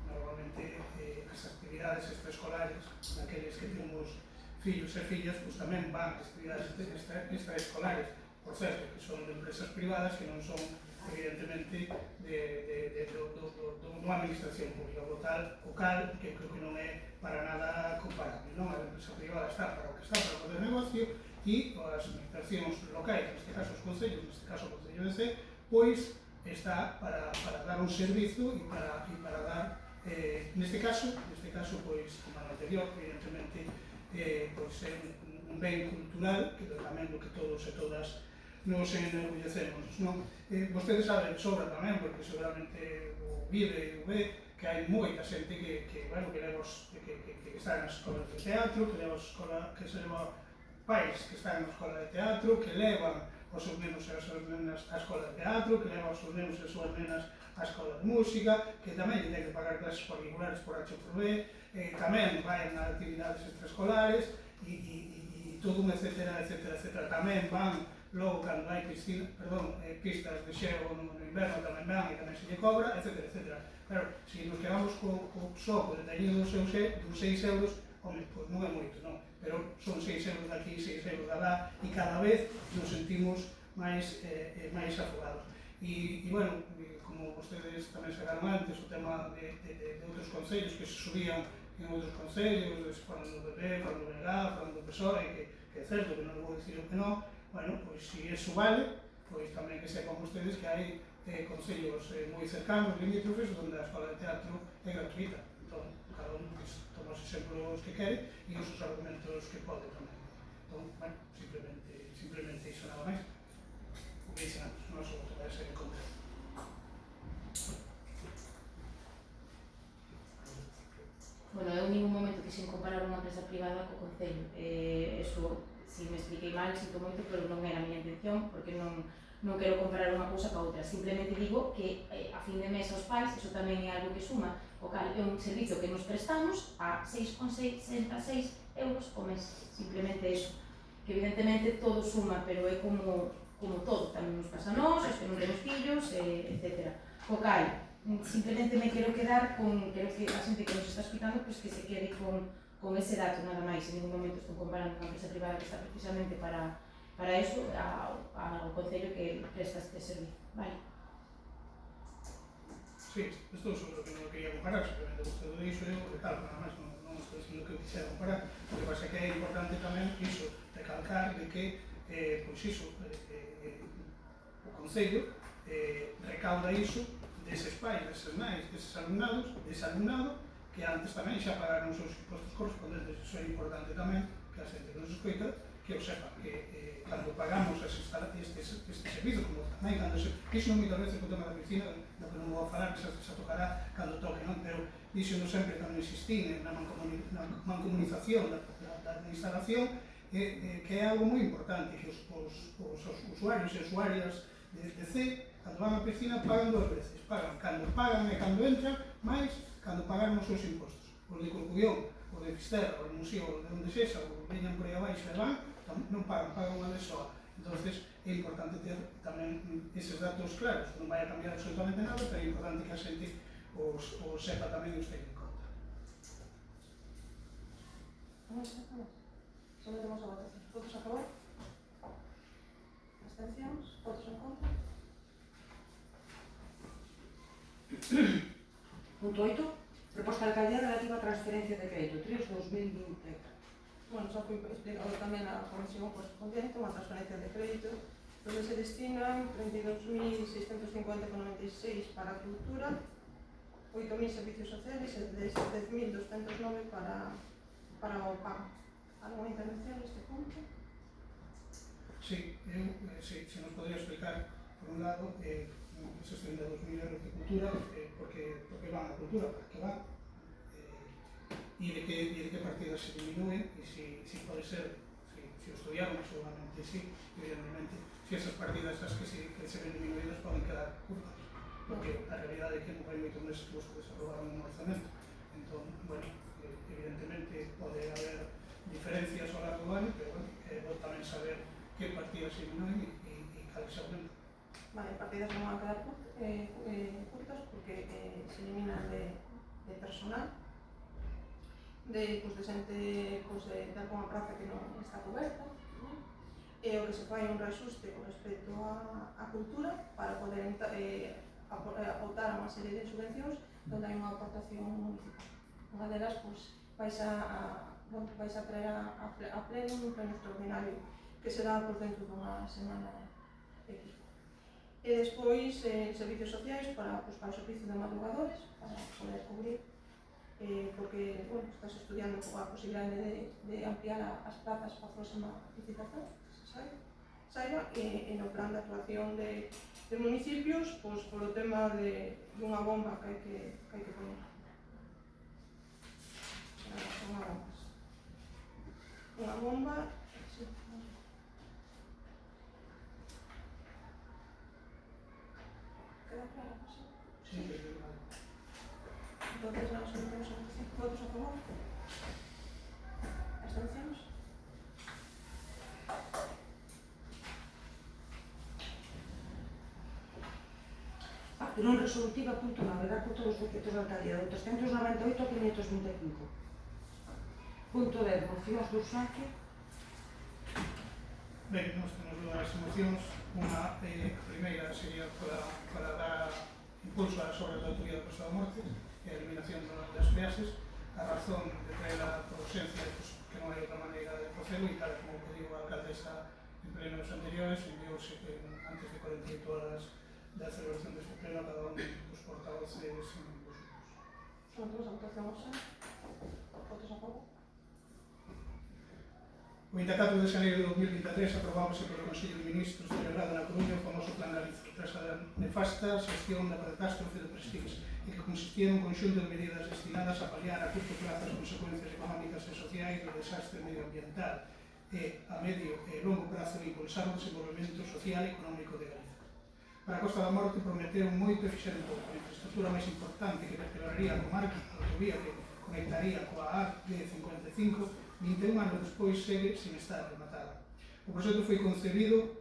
Normalmente as actividades extraescolares, naqueles que temos fillos e fillas, pois tamén van a actividades extraescolares, por certo, que son de empresas privadas, que non son, evidentemente, dunha administración pública, o cal, que creo que non é para nada comparable, non? A empresa privada está para o que está, para o poder negocio, e as administracións locais, neste caso os concellos, neste caso o Concello de C, pois está para dar un servizo e para dar, neste caso, pois, como no anterior, evidentemente, pois é un ben cultural, que tamén do que todos e todas nos enorgullecemos, non? Vostedes saben, sobra tamén, porque seguramente o vive e o ve, que hai moita xente que está na escola de teatro, que se leva pais que están na escola de teatro, que levan os seus nenos e as súas nenas á escola de teatro, que levan os seus nenos e as súas nenas á escola de música, que tamén lle ten que pagar clases particulares por H por B, tamén vai a actividades extraescolares e todo un etcétera. Tamén van logo cando hai pistas de xeo no inverno tamén van e tamén se lle cobra, etcétera. Claro, se nos quedamos só co detallido dos 6 euros, home, pois non é moito, non? Pero son 6 euros daqui, 6 euros de lá, e cada vez nos sentimos máis afogados. E, bueno, como vostedes tamén sacaron antes, o tema de outros concellos que se subían en outros concellos, falando do PP, falando do BNG, falando do PSOE, que é certo que non vou dicir o que non. Bueno, pois se iso vale, pois tamén que sepan vostedes que hai concellos moi cercanos, limítrofes, onde a escola de teatro é gratuita. Entón, cada un toma os exemplos que quere e os argumentos que pode tamén. Entón, bueno, simplemente iso nada máis. O que dixen antes, non só vai ser en contra. Bueno, eu en ningún momento quixen comparar unha empresa privada co concello. Eso, se me expliquei mal, sinto moito, pero non era a miña intención, porque non quero comparar unha cousa ca outra. Simplemente digo que a fin de mes aos pais, eso tamén é algo que suma, o cal é un servizo que nos prestamos a 6,66 euros ao mes. Simplemente eso. Que evidentemente todo suma, pero é como todo. Tamén nos pasa a nós, os que non temos fillos, etc. O cal, simplemente me quero quedar con, creo que a xente que nos está explicando, pues que se quede con con ese dato nada máis, en ningún momento estou comparando unha empresa privada que está precisamente para eso ao Concello que presta este servicio, vale? Sí, estou sobre o que non quería comparar, simplemente vostede dixo eu, recalco, nada máis, non estou dicindo que eu quixera comparar, o que pasa é que é importante tamén iso, recalcar de que, pois iso, o Concello recauda iso deses pais, deses nais, deses alumnados, dese alumnado que antes tamén xa pagaron os seus impostos correspondentes. Iso é importante tamén que a xente que nos escoita que o sepa, que cando pagamos este servizo, como tamén cando se... Iso non moitas veces co tema da piscina, do que non vou a falar, que xa tocará cando toque, non? Pero iso non sempre cando insistín na mancomunización da instalación, que é algo moi importante, que os usuarios e usuarias de C, cando van á piscina, pagan dúas veces. Pagan cando pagan e cando entran, máis cando pagan os seus impostos. Os de Corcubión, os de Fisterra, os de Museo, os de onde sexa, os veñan por aí abaixo e van, non pagan unha vez soa. Entonces, é importante ter tamén eses datos claros. Non vai a cambiar absolutamente nada, pero é importante que a xente os sepa tamén e os tenga en conta. Sometemos a votación. Votos a favor? Abstencións? Votos en contra? Punto 8. Proposta de alcaldía relativa a transferencia de crédito 3/2020. Bueno, xa foi explicado tamén a comisión correspondiente, unha transferencia de crédito donde se destinan 32.650,96 para a cultura, 8.000 servicios sociales e 10.209 para o PAM. Alguna intervención neste punto? Sí, se nos podría explicar, por un lado, esos 32.000 euros de cultura, porque van a cultura, para que van, y de qué partidas se disminúen, y si puede ser, si lo estudiaron, seguramente sí, evidentemente, si esas partidas las que se ven disminuidas pueden quedar curtas, porque la realidad es que non hai moitos meses que se aprobaron un orzamento. Entón, bueno, evidentemente pode haber diferencias ao largo do ano, pero bueno, vou tamén saber que partidas se disminuen e cales se aumentan. Vale, partidas non van a quedar curtas porque se eliminan de personal, de xente de alguna praza que non está coberta, e o que se fai un reaxuste con respecto á cultura para poder aportar a unha serie de subvencións onde hai unha aportación municipal. Unha delas, vais a traer a pleno un pleno extraordinario que será dentro dunha semana X. E despois, servicios sociais para o servicio de madrugadores, para poder cubrir, porque, bueno, estás estudiando a posibilidade de ampliar as plazas para a próxima licitación, que se saiba, e no plan de actuación de municipios, por o tema dunha bomba que hai que poner. Unha bomba, sí. Queda clara, sí? Sí, pero vale. Entonces, nada, sometemos a votación. Votos a favor? Abstencións? Acto non resolutiva, punto 9, dar por todos os efectos da alcaldía do 398 a 525. Punto 10, mocións de urxencia. Ben, nós temos dúas mocións. Unha, a primeira sería para dar impulso ás obras de autoría da Costa da Morte e a eliminación das peaxes. A razón de traela por ausencia, que non hai outra maneira de proceder, e tal como pediu a alcaldesa en plenos anteriores, enviouse antes de 48 horas da celebración deste pleno a cada un dos portavoces en os grupos. Sometemos a votación xa. Votos a favor? O 24 de xaneiro de 2023 aprobábase polo Consello de Ministros celebrado na Coruña o famoso Plan Galicia, tras a nefasta xestión da catástrofe de Prestige, e que consistía nun conxunto de medidas destinadas a paliar a curto prazo as consecuencias económicas e sociais do desastre medioambiental e a medio e longo prazo de impulsar o desenvolvemento social e económico de Galicia. Para a Costa da Morte prometeron moito e fixeron pouco. A infraestructura máis importante que vertebraría a comarca, a autovía que conectaría coa A55, 21 anos despois segue sin estar rematada. O proxecto foi concebido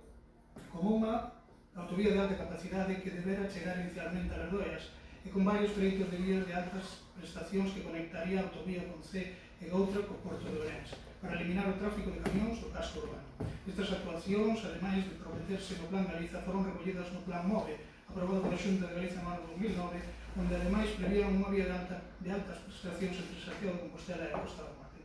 como unha autovía de alta capacidade que debera chegar inicialmente a Las Doias e con varios treitos de vías de altas prestacións que conectaría a autovía con C e e outra co Porto de Ourense, para eliminar o tráfico de camións do casco urbano. Estas actuacións, ademais de prometerse no Plan Galiza, foron recollidas no Plan MOVE, aprobado pola Xunta de Galiza no ano 2009, onde ademais previeron unha vía de altas prestacións entre Santiago de Compostela e a Costa da Morte.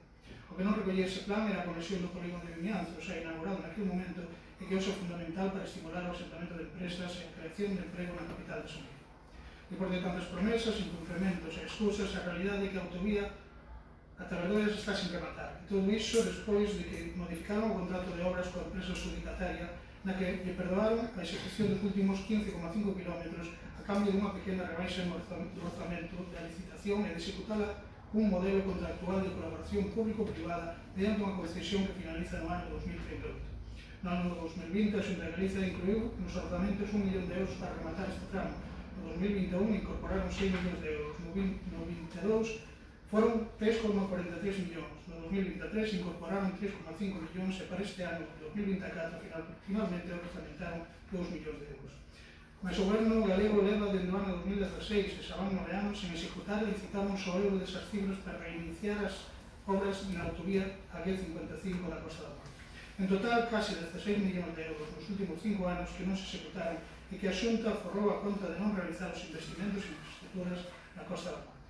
O que non recollía ese plan era a conexión do polígono de Vimianzo, xa inaugurado naquele momento, e que hoxe é fundamental para estimular o asentamento de empresas e a creación de emprego na capital de Soneira. Depois de tantas promesas, incumprimentos e excusas, a realidade é que a autovía a Taberdoiras está sin rematar. E todo iso despois de que modificaron o contrato de obras coa empresa adjudicataria na que lle perdoaron a execución dos últimos 15,5 km a cambio dunha pequena rebaixa no orzamento da licitación e de executala cun modelo contractual de colaboración público-privada mediante unha concesión que finaliza no ano 2038. No ano 2020, a Xunta de Galiza incluiu nos orzamentos 1 millón de euros para rematar este tramo. No 2021 incorporaron 6 millóns de euros. No 2022 foron 3,43 millóns. No 2023 incorporaron 3,5 millóns e para este ano, 2024, finalmente orzamentaron 2 millóns de euros. Mas o goberno galego leva dende o ano 2016 e xa van 9 anos en executar e licitaron só euro desas cifras para reiniciar as obras na autovía A55 da Costa da Morte. En total, case 16 millóns de euros nos últimos 5 anos que non se executaron e que a Xunta forrou a conta de non realizar os investimentos en infraestructuras na Costa da Morte.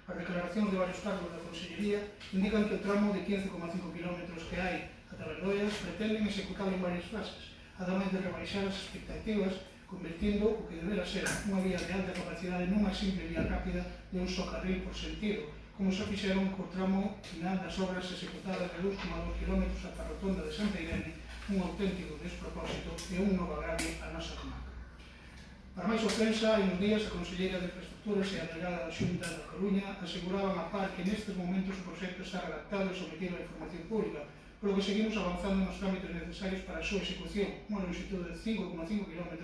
As declaracións de varios cargos da Consellería indican que o tramo de 15,5 km que hai a Taberdoiras pretenden executalo en varias fases, ademais de rebaixar as expectativas, convertindo o que debera ser unha vía de alta capacidade nunha simple vía rápida de un só carril por sentido, como se fixeron co tramo final das obras executadas de 2,2 km ata a rotonda de Santa Irene, un auténtico despropósito e un novo agravio á nosa comarca. Para máis ofensa, hai uns días a Conselleira de Infraestructuras e a delegada da Xunta da Coruña aseguraban a par que nestes momentos o proxecto está redactado e sometido á información pública, polo que seguimos avanzando nos trámites necesarios para a súa execución, unha longitud de 5,5 km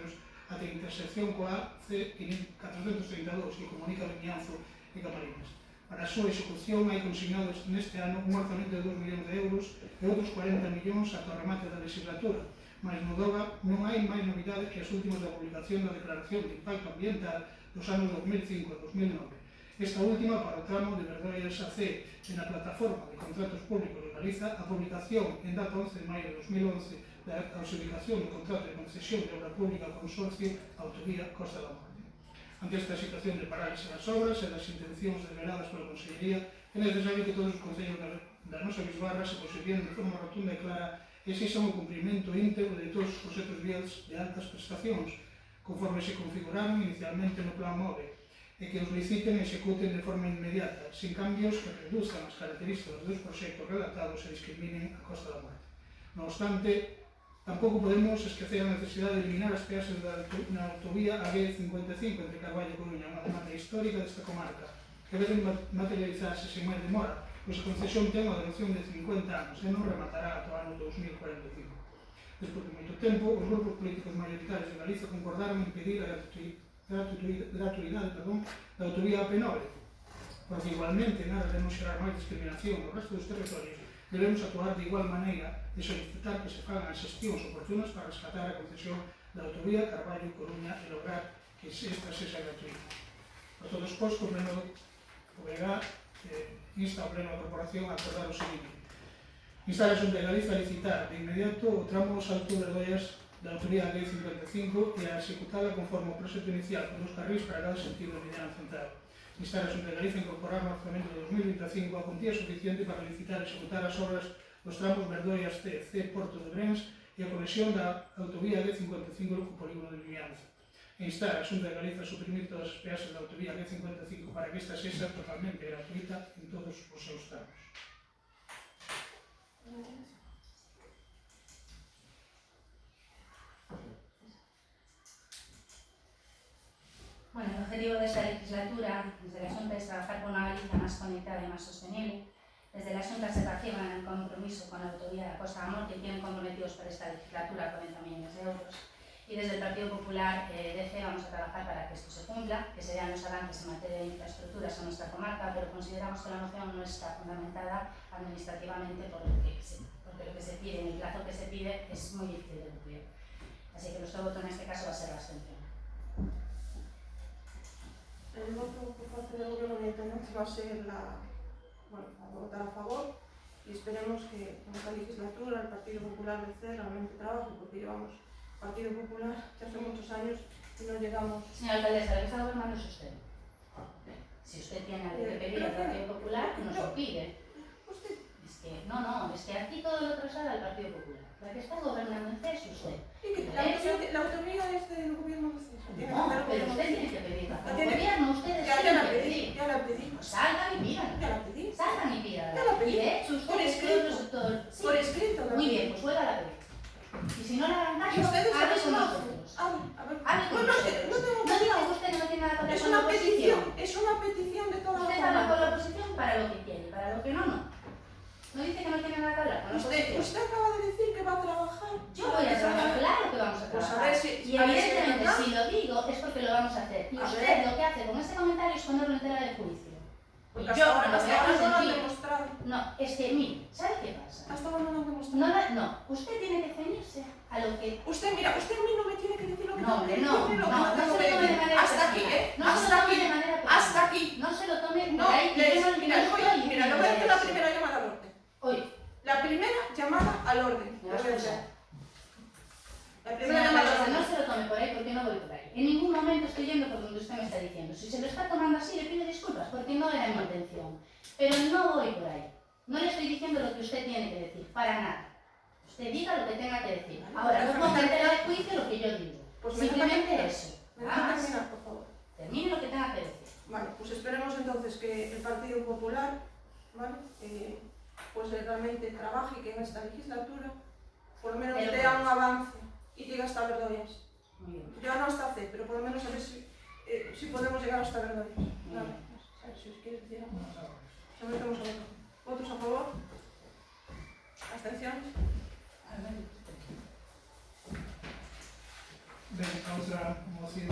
ata a intersección coa C432 que comunica Vimianzo e Camariñas. Para a súa execución hai consignados neste ano un orzamento de 2 millóns de euros e outros 40 millóns ata o remate da legislatura, mas no DOGA non hai máis novidades que as últimas da publicación da Declaración de Impacto Ambiental dos anos 2005 e 2009. Esta última para o tramo de Verdoiras a C e na plataforma de contratos públicos de Galiza a publicación en data 11 de maio de 2011 da adxudicación do contrato de concesión de obra pública ao consorcio Autovía Costa da Morte. Ante esta situación de parálise das obras e das intencións desveladas pola Consellería, é necesario que todos os concellos da nosa bisbarra se posicionen de forma rotunda e clara e exixan o cumprimento íntegro de todos os proxectos viais de altas prestacións, conforme se configuraron inicialmente no Plan MOVE, e que os liciten e executen de forma inmediata, sin cambios que reduzcan as características dos proxectos redactados e discriminen a Costa da Morte. Non obstante, tampouco podemos esquecer a necesidade de eliminar as peaxes na autovía A55 entre Carballo e Coruña, unha demanda histórica desta comarca, que debe materializarse sen máis demora, pois a concesión ten unha duración de 50 anos e non rematará ata o ano 2045. Despois de moito tempo, os grupos políticos maioritarios de Galiza concordaron en pedir a gratuidade da autovía AP9, porque igualmente, en aras de non xerar máis discriminación no resto dos territorios, debemos actuar de igual maneira e solicitar que se fagan as xestións oportunas para rescatar a concesión da autovía Carballo-Coruña e lograr que esta sexa gratuita. Por todo exposto, o Pleno do BG insta ao Pleno da Corporación a acordar o seguinte: instar a Xunta de Galiza a licitar de inmediato o tramo Salto de Verdoiras da autovía A55 e a executala conforme o proxecto inicial con 2 carrís para cada sentido de Mediana Central. Instar a Xunta de Galiza a incorporar no orzamento de 2025 a cuantía suficiente para licitar e executar as obras dos tramos Verdoiras C, Porto de Brens e a conexión da autovía A55 co polígono de Vimianzo. E instar a Xunta de Galiza a suprimir todas as peaxes da autovía A55 para que esta sexa totalmente gratuita en todos os seus tramos. Bueno, el objetivo de esta legislatura desde la Xunta es trabajar por una Galiza más conectada y más sostenible. Desde la Xunta se ratifican el compromiso con la autovía de la Costa da Morte, que tienen comprometidos para esta legislatura 40 millones de euros. Y desde el Partido Popular DC vamos a trabajar para que esto se cumpla, que se vean los avances en materia de infraestructuras en nuestra comarca, pero consideramos que la moción no está fundamentada administrativamente porque lo que se pide, en el plazo que se pide, es muy difícil de cumplir. Así que nuestro voto en este caso va a ser la abstención. El voto por parte del gobierno de intendente va a ser la bueno, a votar a favor y esperemos que en esta legislatura el Partido Popular de C realmente trabaje, porque llevamos Partido Popular ya hace muchos años y no llegamos. Señora alcaldesa, la que está gobernando es usted. Si usted tiene algo que pedir al Partido Popular, que nos lo pide. Usted, Es que aquí todo lo traslada al Partido Popular. La que está gobernando en C es usted. y que la autonomía es del gobierno de C. No, pero usted tiene que pedirla. Como tiene- gobierno, ustedes Ya tienen la que pedí, pedir. ya la pedí, Pues salgan y pidan. ya la pedí. Salgan y pidan. Ya la pedí. Y de hecho, Por ustedes escrito. todos los sectores. Sí. Por escrito. la Muy pedí. bien, pues vuelva a la pedir. Y si no le hagan Y caso, ustedes hable saben con más. nosotros. A ver, Hable con no, nosotros. no tengo No diga que usted no tiene nada que ver Es con la una petición, oposición. es una petición de toda Usted la habla con la comunidad. oposición para lo que quiere, para lo que no, no. No dice que no tiene nada que hablar con la oposición. Usted acaba de decir que va a trabajar. Yo voy a trabajar, claro que vamos a Pues a trabajar. ver si- Y a ver si es evidentemente, verdad. si lo digo, es porque lo vamos a hacer. Y A usted ver. lo que hace con ese comentario es ponerlo en tela de juicio. Y Porque yo, hasta lo que ahora hago es no lo han decir, demostrado. no, es que, mire, ¿sabe qué pasa? Hasta ahora no lo han demostrado. No, usted tiene que ceñirse a lo que... Usted, mira, usted a mí no me tiene que decir lo que No, tengo que hombre, decir, no, ni lo que no, no tengo se que lo tome de decir. manera Hasta aquí, personal. ¿eh? No se Hasta lo tome aquí. de manera personal. Hasta aquí. No se lo tome por No, ahí, que yo no mira, le voy a hacer la primera llamada al orden. Hoy, La primera llamada al orden. me vas a escuchar. La primera Señora llamada alcaldesa, al no orden. se lo tome por ahí porque no voy por ahí. En ningún momento estoy yendo por donde usted me está diciendo. Si se lo está tomando así, le pido disculpas porque no era mi intención. Pero no voy por ahí. No le estoy diciendo lo que usted tiene que decir, para nada. Usted diga lo que tenga que decir. Ahora, no ponga en tela de juicio lo que yo digo. Pues me Simplemente deja eso. ¿Me deja Nada más. terminar, por favor? Termine lo que tenga que decir. Vale, pues esperemos entonces que el Partido Popular, ¿vale? Pues realmente trabaje y que en esta legislatura por lo menos Pero dé un avance y llegue hasta Verdoyas. Muy bien. Yo no hasta C, pero por lo menos a ver si podemos llegar hasta Verdoyas. Vale, a ver si os quieres decir algo. Sometemos a voto. ¿Votos a favor? ¿Abstenciones? Ben, a outra moción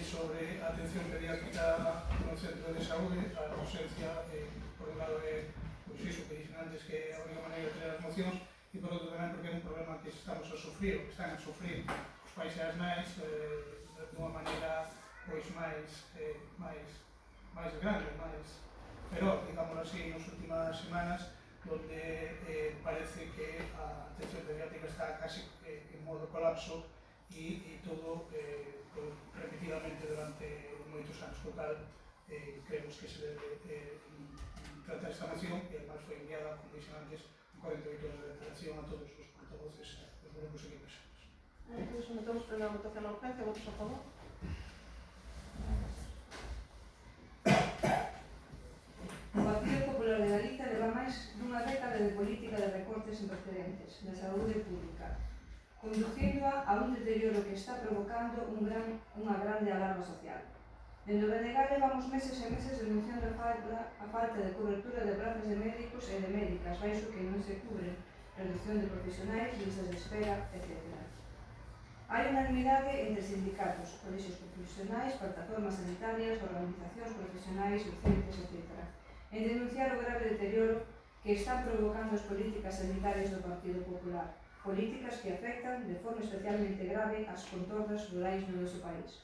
sobre atención pediátrica no centro de saúde, a ausencia, por un lado, pois iso que dixen antes, que é a única maneira de ter as mocións, e por outro tamén porque é un problema que estamos a sufrir, ou que están a sufrir os pais e as nais, dunha maneira pois máis grande, máis feroz, digámoslo así, nas últimas semanas, donde parece que a atención pediátrica está casi en modo colapso e todo repetidamente durante moitos anos. Por tal, creemos que se debe tratar esta moción e además foi enviada, como dixen antes, en 48 horas de antelación a todos os portavoces dos grupos e equipos. Pues sometemos primero a votación a urgencia. ¿Votos a favor? O Partido Popular de Galicia leva máis dunha década de política de recortes improcedentes na saúde pública, conducíndoa a un deterioro que está provocando unha grande alarma social. Dende o BNG levamos meses e meses denunciando a falta de cobertura de plazas de médicos e de médicas, baixo que non se cubren, reducción de profesionais, listas de espera, etc. Hai unanimidade entre sindicatos, colexios profesionais, plataformas sanitarias, organizacións profesionais, docentes, etc. En denunciar o grave deterioro que están provocando as políticas sanitarias do Partido Popular, políticas que afectan de forma especialmente grave as contornas rurais no noso país.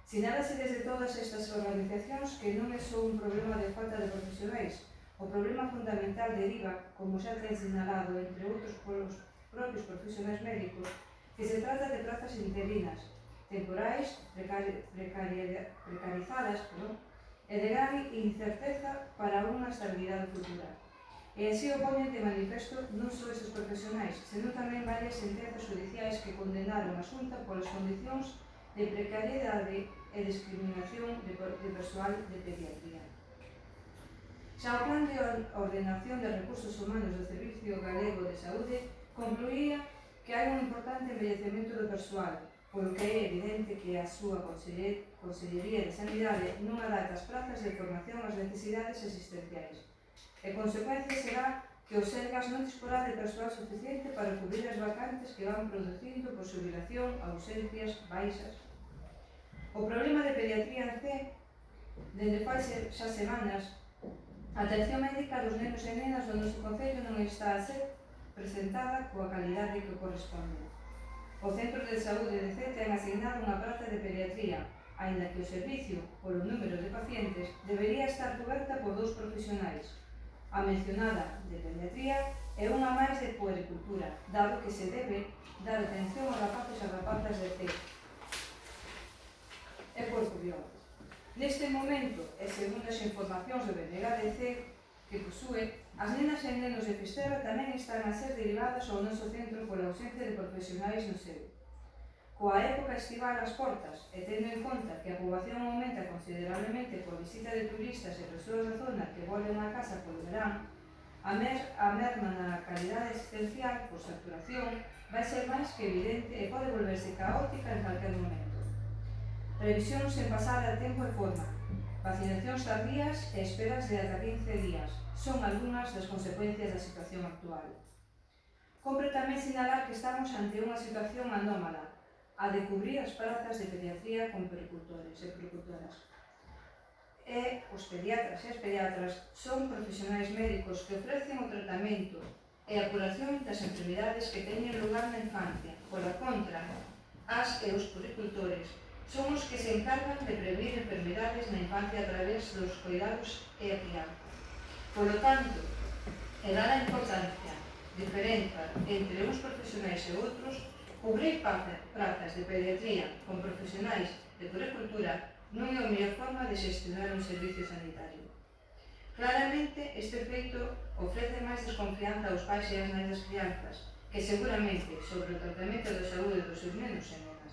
Sinálase desde todas estas organizacións que non é só un problema de falta de profesionais, o problema fundamental deriva, como xa ten sinalado, entre outros polos propios profesionais médicos, que se trata de plazas interinas, temporais, precarizadas, e de gran incerteza para unha estabilidade futura. E así o poñen de manifesto non só estes profesionais, senón tamén varias sentenzas judiciais que condenaron a Xunta polas condicións de precariedade e discriminación de persoal de pediatría. Xa o Plan de Ordenación de Recursos Humanos do Servicio Galego de Saúde concluía que hai un importante envellecemento do persoal, polo que é evidente que a súa Consellería de Sanidade non adapta as prazas de formación ás necesidades existenciais. E consecuencia será que os Sergas non disporá de persoal suficiente para cubrir as vacantes que van producindo por xubilación, ausencias, baixas. O problema de pediatría en C, dende fai xa semanas, a atención médica dos nenos e nenas do noso concello non está a ser presentada coa calidade que corresponde. O Centro de Saúde de C ten asignado unha praza de pediatría, aínda que o servicio, polo número de pacientes, debería estar coberta por 2 profesionais, A mencionada de pediatría é unha máis de puericultura, dado que se debe dar atención aos rapaces e rapazas de C e puercobiólogo. Neste momento, e segundo as informacións do BNGDC que posúe, as nenas e nenos de Fisterra tamén están a ser derivadas ao noso centro pola ausencia de profesionais no seu. Coa época estival ás portas e tendo en conta que a poboación aumenta considerablemente coa visita de turistas e persoas da zona que volven á casa polo verán, a merma na calidade existencial por saturación vai ser máis que evidente e pode volverse caótica en calquer momento. Previsións sen pasar a tempo e forma, vacinacións tardías e esperas de ata 15 días son algunhas das consecuencias da situación actual. Compre tamén sinalar que estamos ante unha situación anómala, a de cubrir as prazas de pediatría con pericultores e pericultoras. E os pediatras e as pediatras son profesionais médicos que ofrecen o tratamento e a curación das enfermidades que teñen lugar na infancia. Pola contra, as e os pericultores son os que se encargan de prevenir enfermidades na infancia a través dos cuidados e a crianza. Por lo tanto, e dada a importancia diferente entre uns profesionais e outros, cubrir prazas de pediatría con profesionais de puericultura non é a mellor forma de xestionar un servicio sanitario. Claramente, este feito ofrece máis desconfianza aos pais e ás nais das crianzas, que seguramente sobre o tratamento da saúde dos seus nenos e nenas.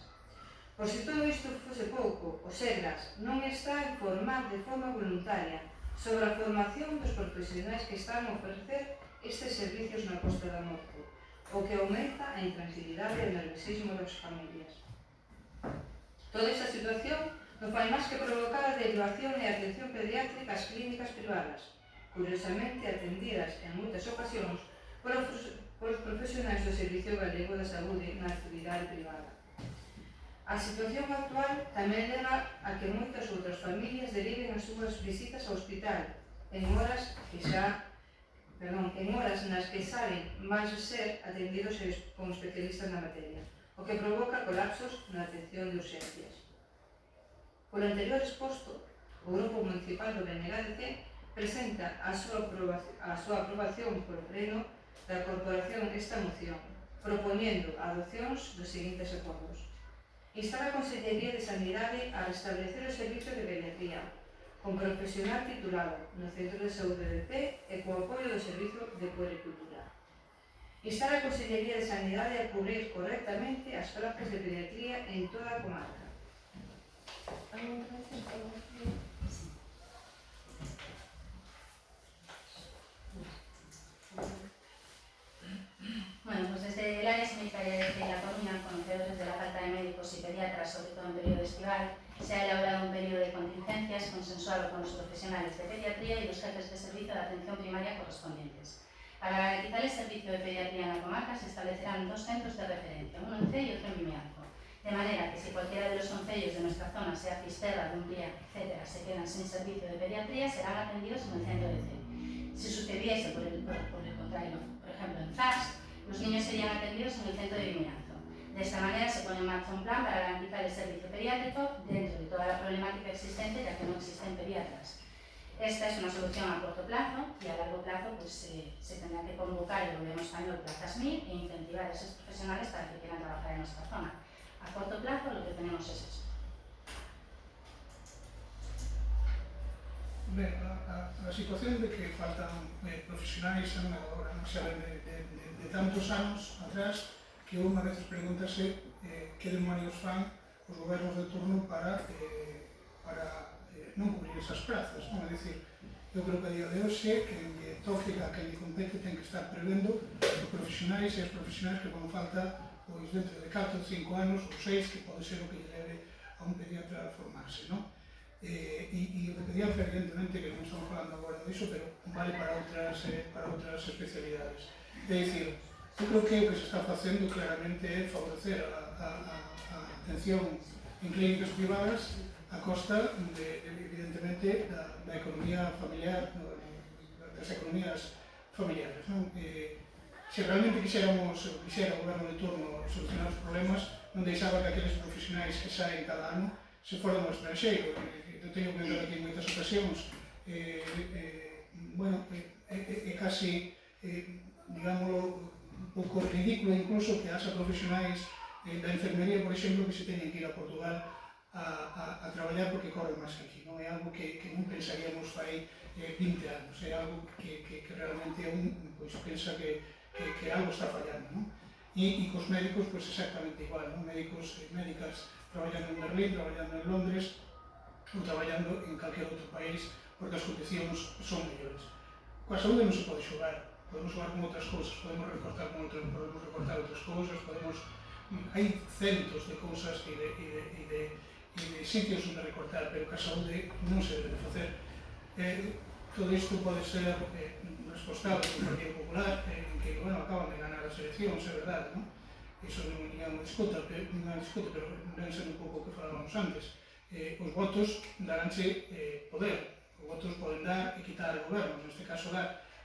Por se todo isto fose pouco, o SEGRAS non está a informar de forma voluntaria sobre a formación dos profesionais que están a ofrecer estes servicios na Costa da Morte, o que aumenta a intranquilidade e o nerviosismo das familias. Toda esta situación non fai máis que provocar a derivación e a atención pediátrica ás clínicas privadas, curiosamente atendidas en moitas ocasións por os profesionais do Servicio Galego da Saúde na actividade privada. A situación actual tamén leva a que moitas outras familias deriven as súas visitas ao hospital en horas nas que saben máis ser atendidos con especialistas na materia, o que provoca colapsos na atención de urxencias. Polo anterior exposto, o Grupo Municipal do BNGDC presenta a súa aprobación por pleno da Corporación esta moción, propoñendo adopcións dos seguintes acordos. Instar a Consellería de Sanidade a restablecer o servicio de pediatría con profesional titulado no Centro de Saúde de C e co apoio do Servicio de Puericultura. Instar a Consellería de Sanidade a cubrir correctamente as plazas de pediatría en toda a comarca. Bueno, pues desde el área sanitaria de La Coruña, conocedores de la falta de médicos y pediatras, sobre todo en periodo estival, se ha elaborado un periodo de contingencias consensuado con los profesionales de pediatría y los jefes de servicio de atención primaria correspondientes. Para garantizar el servicio de pediatría en la comarca se establecerán dos centros de referencia, uno en C y otro en Vimianzo, de manera que si cualquiera de los concellos de nuestra zona, sea Fisterra, Dumbría, etc., se quedan sin servicio de pediatría, serán atendidos en el centro de C. Si sucediese por el contrario, por ejemplo en Zas, los niños serían atendidos en el centro de Vimianzo. De esta manera se pone en marcha un plan para garantizar el servicio pediátrico dentro de toda la problemática existente, ya que no existen pediatras. Esta es una solución a corto plazo y a largo plazo pues, se tendrá que convocar el gobierno español plazas 1000 e incentivar a esos profesionales para que quieran trabajar en nuestra zona. A corto plazo lo que tenemos es eso. Ben, a situación de que faltan profesionais agora non saben de tantos anos atrás que unha vez pregúntase que demonios fan os gobernos de turno para non cubrir esas plazas, non? É dicir, eu creo que a día de hoxe que lle toque a que lle compete ten que estar prevendo os profesionais e as profesionais que van falta pois dentro de 4 ou 5 anos ou 6 que pode ser o que lle leve a un pediatra a formarse, non? E o de pediatra, evidentemente, que non estamos falando agora disso, pero vale para outras especialidades. É dicir, eu creo que o que se está facendo claramente é favorecer a atención en clínicas privadas a costa, evidentemente, da economía familiar, das economías familiares. Se realmente quixera o goberno de turno solucionar os problemas, non deixaba que aqueles profesionais que saen cada ano se foran ao estranxeiro. Eu teño que ver aquí en moitas ocasións bueno, é casi, digámoslo, un pouco ridículo incluso que haxa profesionais da enfermería, por exemplo, que se teñen que ir a Portugal a traballar porque corren máis que aquí, non é algo que non pensaríamos fai 20 anos, é algo que realmente pois, pensa que algo está fallando, non? E cos médicos, pois exactamente igual, non? Médicos e médicas traballando en Berlín, traballando en Londres ou traballando en calquer outro país porque as condicións son mellores. Coa saúde non se pode xogar, podemos xogar con outras cousas, podemos recortar outras cousas, hai centos de cousas e de sitios onde recortar, pero que a saúde non se debe facer. Todo isto pode ser respostado polo Partido Popular, en que, bueno, acaban de ganar as eleccións, é verdade, non? Iso non é unha disputa, pero debe ser un pouco o que falábamos antes. Os votos daránse poder, os votos poden dar e quitar gobernos, neste caso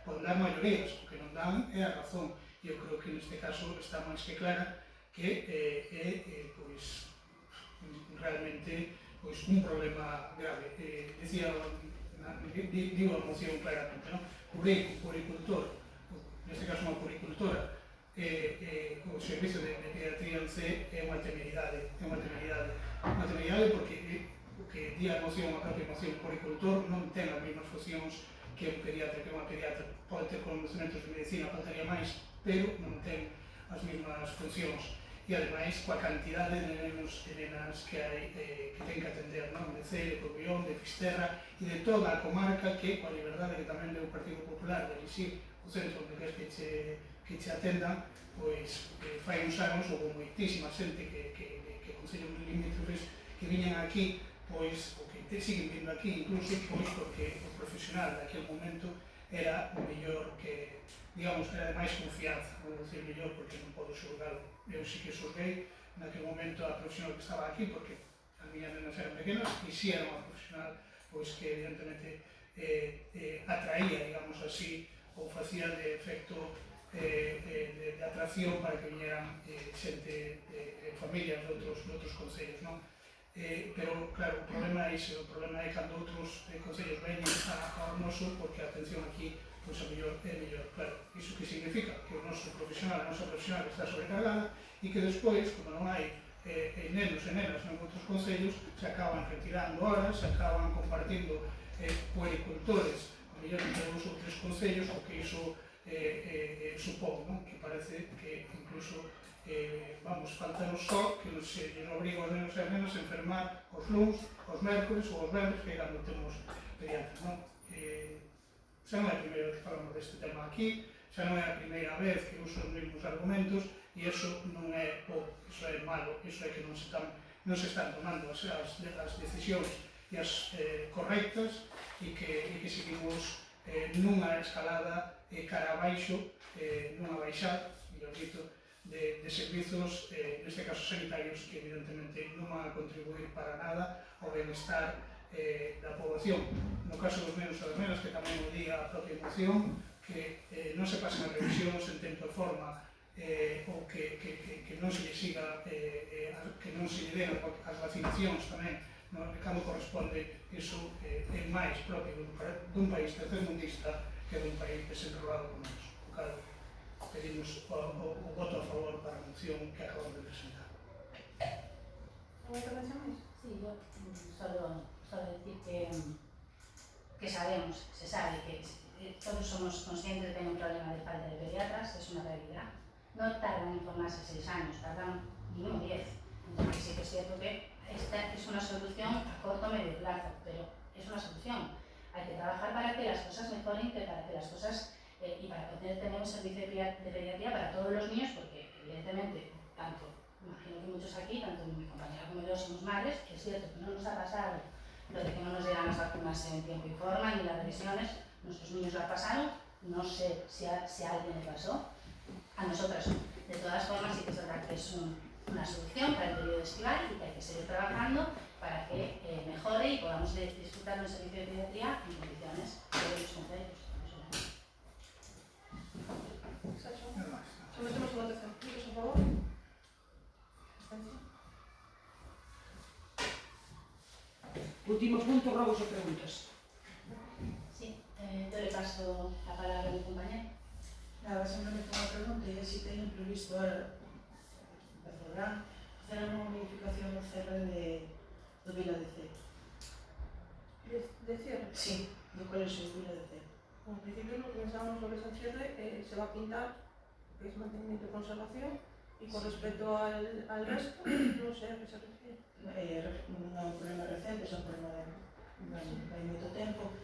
poden dar maiorías, o que non dan é a razón, e eu creo que neste caso está máis que clara que é pois, realmente pois, un problema grave. Digo a moción claramente, non? Puricultor, neste caso unha puricultora, o servicio de pediatría en C é unha temeridade, porque o que di a moción, a propia moción, puricultor non ten as mesmas funcións que un pediatra, que unha pediatra pode ter conhecimentos de medicina, faltaría máis, pero non ten as mesmas funcións. E ademais, coa cantidade de nenos e nenas que hai que ten que atender, non? De Cee, de Corbión, de Fisterra e de toda a comarca que, coa liberdade que tamén deu o Partido Popular de elixir o centro onde queres que che atendan, pois fai uns anos houve moitísima xente que concellos limítrofes que viñan aquí, pois, o que siguen vindo aquí, incluso pois porque o profesional daquele momento era o mellor que, digamos, era de máis confianza, vou dicir mellor porque non podo xulgalo. Eu sí que xulguei naquele momento a profesional que estaba aquí porque as miñas nenas eran pequenas e si era unha profesional pois que evidentemente atraía, digamos así, ou facía de efecto de atracción para que viñeran xente, familias de outros concellos, non? Pero, claro, o problema é ese, o problema é cando outros concellos veñen ao noso porque a atención aquí pois é mellor, claro. Iso que significa que o noso profesional, a nosa profesional está sobrecargada e que despois, como non hai nenos e nenas en outros concellos, se acaban retirando horas, se acaban compartindo puericultores, a mellor entre os outros concellos, o que iso supón, non? Que parece que incluso faltanos só que se obriga aos nenos e as nenas a enfermar os luns, os mércores ou os venres, que é cando temos pediatras, non? Xa non é a primeira vez que falamos deste tema aquí, xa non é a primeira vez que uso os mesmos argumentos e iso non é bo, iso é malo, iso é que non se están tomando as decisións e as correctas e que seguimos nunha escalada cara abaixo, nunha baixada, mellor dito, de servizos, neste caso sanitarios, que evidentemente non van a contribuir para nada ao benestar da poboación. No caso dos nenos e das nenas, que tamén o di a propia moción, que non se pasen as revisións en tempo e forma ou que non se lle siga, que non se lle den as vacinacións tamén, cando corresponde, iso é máis propio dun país tercermundista que dun país desenrolado como nós. O cal, pedimos o voto a favor para a moción que acabamos de presentar. Unha intervención máis? Sí, yo solo decir que sabemos, se sabe que todos somos conscientes de que hay un problema de falta de pediatras, es una realidad. No tardan en formarse 6 años, tardan mínimo 10. Entonces sí que es cierto que esta es una solución a corto o medio plazo, pero es una solución. Hay que trabajar para que las cosas mejoren, para que las cosas y para poder tener un servicio de pediatría para todos los niños, porque evidentemente, tanto, imagino que muchos aquí, tanto mi compañera como yo somos madres, que es cierto que no nos ha pasado lo de que no nos llegan las vacunas en tiempo y forma, ni las revisiones, nuestros niños lo pasaron, no sé si a alguien le pasó, a nosotras no. De todas formas, sí que es verdad que es una solución para el periodo estival y que hay que seguir trabajando para que mejore y podamos disfrutar de un servicio de pediatría en condiciones de los concellos. Sometemos a votación. ¿Votos a favor? Último punto, robos e preguntas. Sí, yo le paso a palabra a mi compañero. Nada, simplemente unha pregunta, e se teñen previsto ahora, empezarán, facer unha modificación no cierre do Vila de Cee. De cierre. Sí, do colexio do Vila de Cee. En principio, lo que pensábamos sobre ese cierre se va a pintar, que es mantenimiento y conservación, y con respecto al resto, no sé a qué se refiere. Non é un problema recente, é un problema de moito tempo,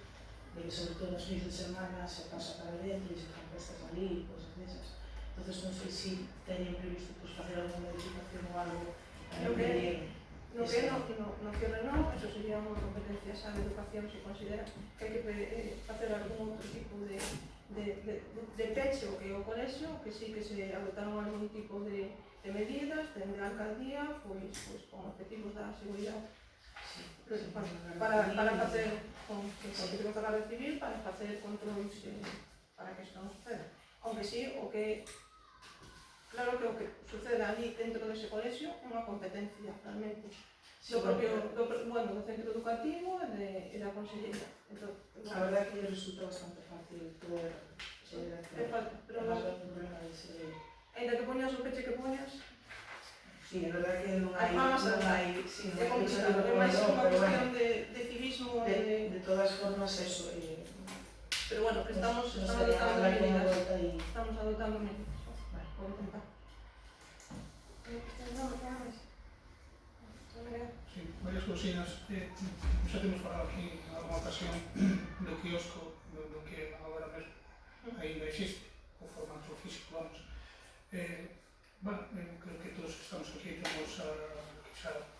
de que sobre todo nos fins de semana se pasa para dentro e se fan postas ali, cosas desas. Entonces non sei se teñen previsto facer alguna modificación ou algo para impedir. No cierre no, eso sería unha competencia xa de educación, se considera que hai que facer algún outro tipo de peche o que é o colexio, que sí que se adoptaron algún tipo de medidas dende a alcaldía, pois con objetivos da seguridade, para facer con objetivos da Garda Civil, para facer controles para que isto non suceda. Aunque sí, claro que o que sucede ali dentro dese colexio é unha competencia realmente do centro educativo e da consellería. A verdade é que resulta bastante fácil poder pero non hai un problema de seguir. ainda que poñas o peche que poñas, Sí, a verdade é que non hai é complicado, é máis unha cuestión de civismo de todas formas eso pero bueno, que estamos adoptando medidas por intentar. Sí, varias cousinas. Xa temos falado aquí en alguna ocasión do quiosco, do que agora mesmo ainda existe, o formato físico, vamos. Creo que todos que estamos aquí temos xa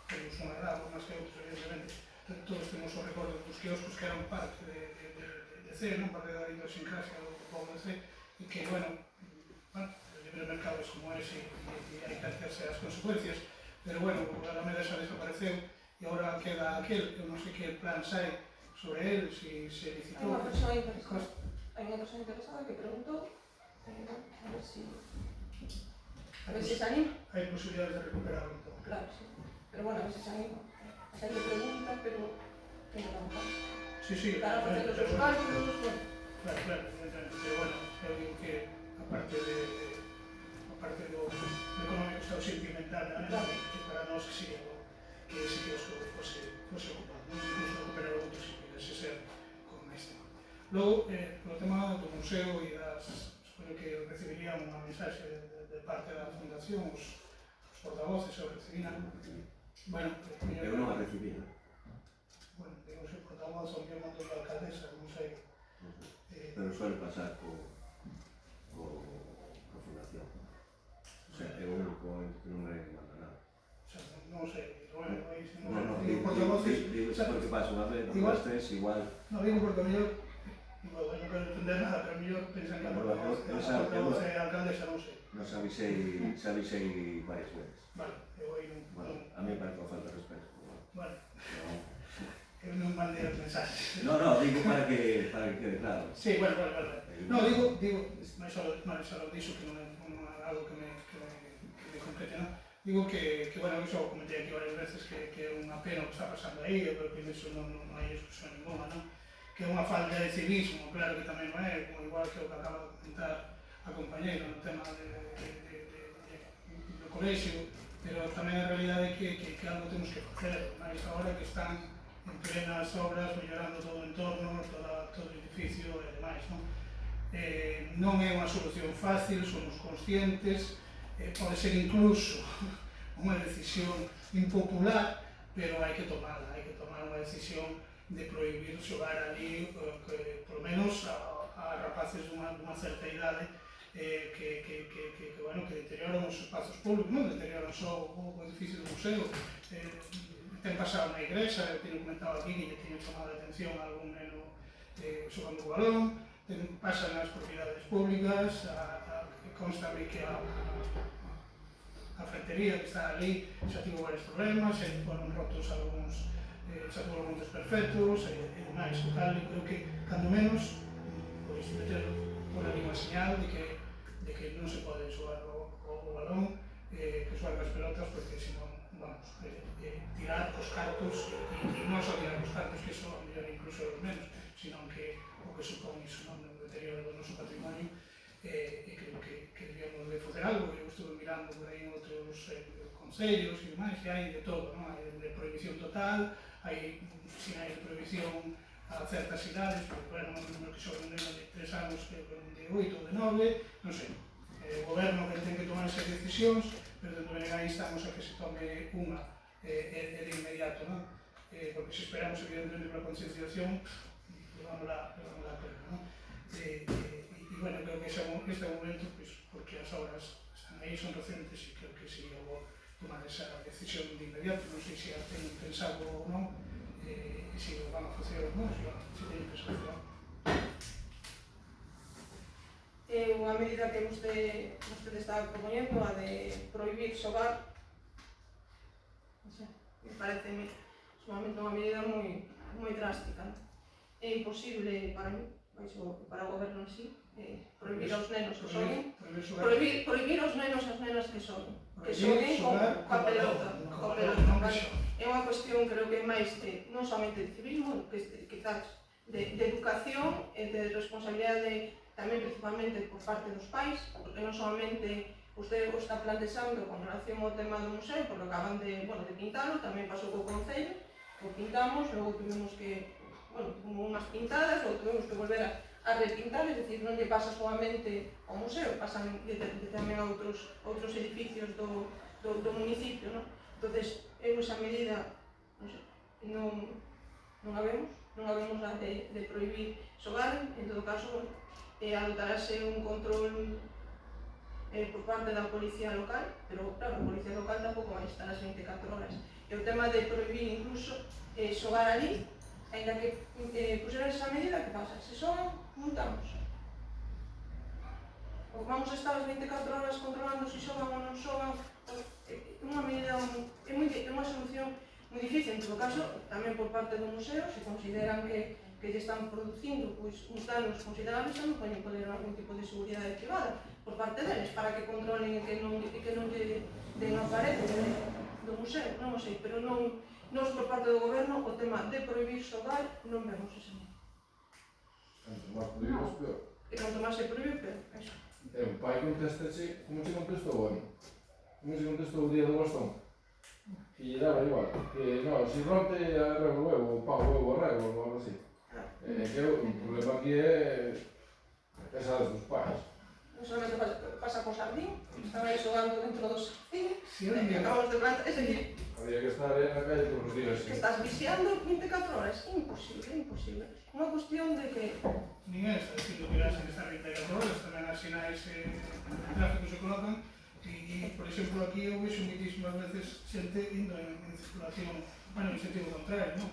temos unha edad, máis que outros, evidentemente, todos temos o recordo dos quioscos que eran parte de Cee, parte da idiosincrasia do povo de Cee, e que, o libre mercado é como ese e hai que hacerse as consecuencias, pero o Alameda xa desapareceu e agora queda aquel, eu non sei que plan sai sobre el, se licitou. Hai unha persona interesada que preguntou, a ver se se anima. Hai posibilidades de recuperarlo, entón. Claro, sí. Pero a ver se se anima. Esa le pregunta, pero que non dá un paso. Sí, Claro, facer os seus cálculos, Claro, evidentemente, pero eu digo que aparte do económico está o sentimental, que para nós que sería que ese quiosco fose ocupado, incluso recuperar outros se pudese ser con máis tema. Logo, o tema do museo e supoño que recibirían unha mensaxe de parte da Fundación, os portavoces o recibiran. Eu non a recibí, non? Digamos que o portavoz o que mandou a alcaldesa, non sei. Pero suele pasar co Fundación. O sea, é o único que non me manda nada. Non sei, Digo porque pasa unha vez, dúas, tres, igual. Non digo porque a mellor, non quero entender nada, pero a mellor pensan que a portavoz é a alcaldesa, non sei. Nos avisei varias veces. Vale, eu aí non... A mí me parece unha falta de respeto. Vale. Eu non mandei os mensaxes. No, digo para que quede claro. Sí, vale. No, digo, máis só dixo que non é algo que me compete, non? Digo que eu xa comentei aquí varias veces que é unha pena o que está pasando aí, eu creo que iso non hai discusión ninguna, non? Que é unha falta de civismo, claro que tamén non é, igual que o que acaba de comentar a compañeira no tema do colexio, pero tamén a realidade é que algo temos que facer, máis agora que están en plenas obras, mellorando todo o entorno, todo o edificio e demais, non? Non é unha solución fácil, somos conscientes, pode ser incluso unha decisión impopular, pero hai que tomar unha decisión de prohibir xogar ali, polo menos a rapaces dunha certa idade que deterioran os espazos públicos, non deterioran só o edificio do museo. Ten pasado na igrexa, teño comentado aquí que lle teño chamado a atención a algún neno xogando o balón, pasa nas propiedades públicas, constame que a frentería que está ali xa tivo varios problemas, foron rotos algúns, xa tuvo algúns desperfectos e demais, o tal, creo que, cando menos, meter por ali unha señal de que non se pode xogar o balón, que xogar as pelotas, porque senón, vamos, tirar os cartos, e non só tirar os cartos, que son mellor incluso os menos, senón que o que supón iso, non? No deterioro do noso patrimonio, e creo que debíamos de facer algo. Eu estuve mirando por aí en outros concellos e demais, e hai de todo, non? Hai de prohibición total, hai sinais de prohibición a certas idades, porque, bueno, no que son de 3 anos, que de 8 ou de 9, non sei. O goberno que ten que tomar esas decisións, pero dentro de aí estamos a que se tome unha de inmediato, non? Porque se esperamos, evidentemente, para a concienciación, levámosla clara, non? E, bueno, creo que este é o momento, porque as obras están aí, son recentes, e creo que sería bo tomar esa decisión de inmediato. Non sei se a teñen pensado ou non, e se o van a facer ou non, se teñen pensado ou non. Unha medida que vostede está propoñendo, a de prohibir xogar, me parece sumamente unha medida moi drástica. É imposible para mí, para o goberno en sí, prohibir aos nenos que xoguen, prohibir aos nenos e as nenas que xoguen coa pelota. É unha cuestión, creo que máis non somente de civismo, que quizás de educación e de responsabilidade tamén principalmente por parte dos pais, porque non solamente usted o está plantexando con relación ao tema do museo, porque acaban de pintalo, tamén pasou co Concello, o pintamos, logo tuvimos que, como unhas pintadas, logo tuvimos que volver a repintar, é dicir, non lle pasa solamente ao museo, pasan tamén a outros edificios do municipio, non? Entonces, eu esa medida, non a vemos a de prohibir xogar, en todo caso, adoptarase un control por parte da policía local, pero claro, a policía local tampouco vai estar as 24 horas. E o tema de prohibir incluso xogar ali, ainda que puseran esa medida, que pasa? Se xogan, multamos. Ou vamos a estar as 24 horas controlando se xogan ou non xogan. É unha medida, é unha solución moi difícil. En todo caso, tamén por parte do museo, se consideran que lle están producindo uns danos considerables, tamén poden poner algún tipo de seguridade privada por parte deles, para que controlen e que non lle den a parede do museo, non o sei, pero non, nos por parte do goberno, o tema de prohibir xogar, non vemos ese medio. E canto máis se prohíbe, pero eso. O pai contestache, como se contestou o ano? Como se contestou o día do bastón? Que lle daba igual, que non, se rompe arrego o huevo, o pau o huevo arrego, ou algo así. O problema aquí é esas dos pais. Non solamente pasa co xardín, están aí xogando dentro do xardín, acabamos de plantar, é dicir, Había que estar na calle todos os días. que estás viciando 24 horas, imposible. Unha cuestión de que... Ninguén está dicindo que irás estar 24 horas, tamén as sinais de tráfico se colocan, e, por exemplo, aquí eu vexo muitísimas veces xente indo en circulación, en sentido contrario, non?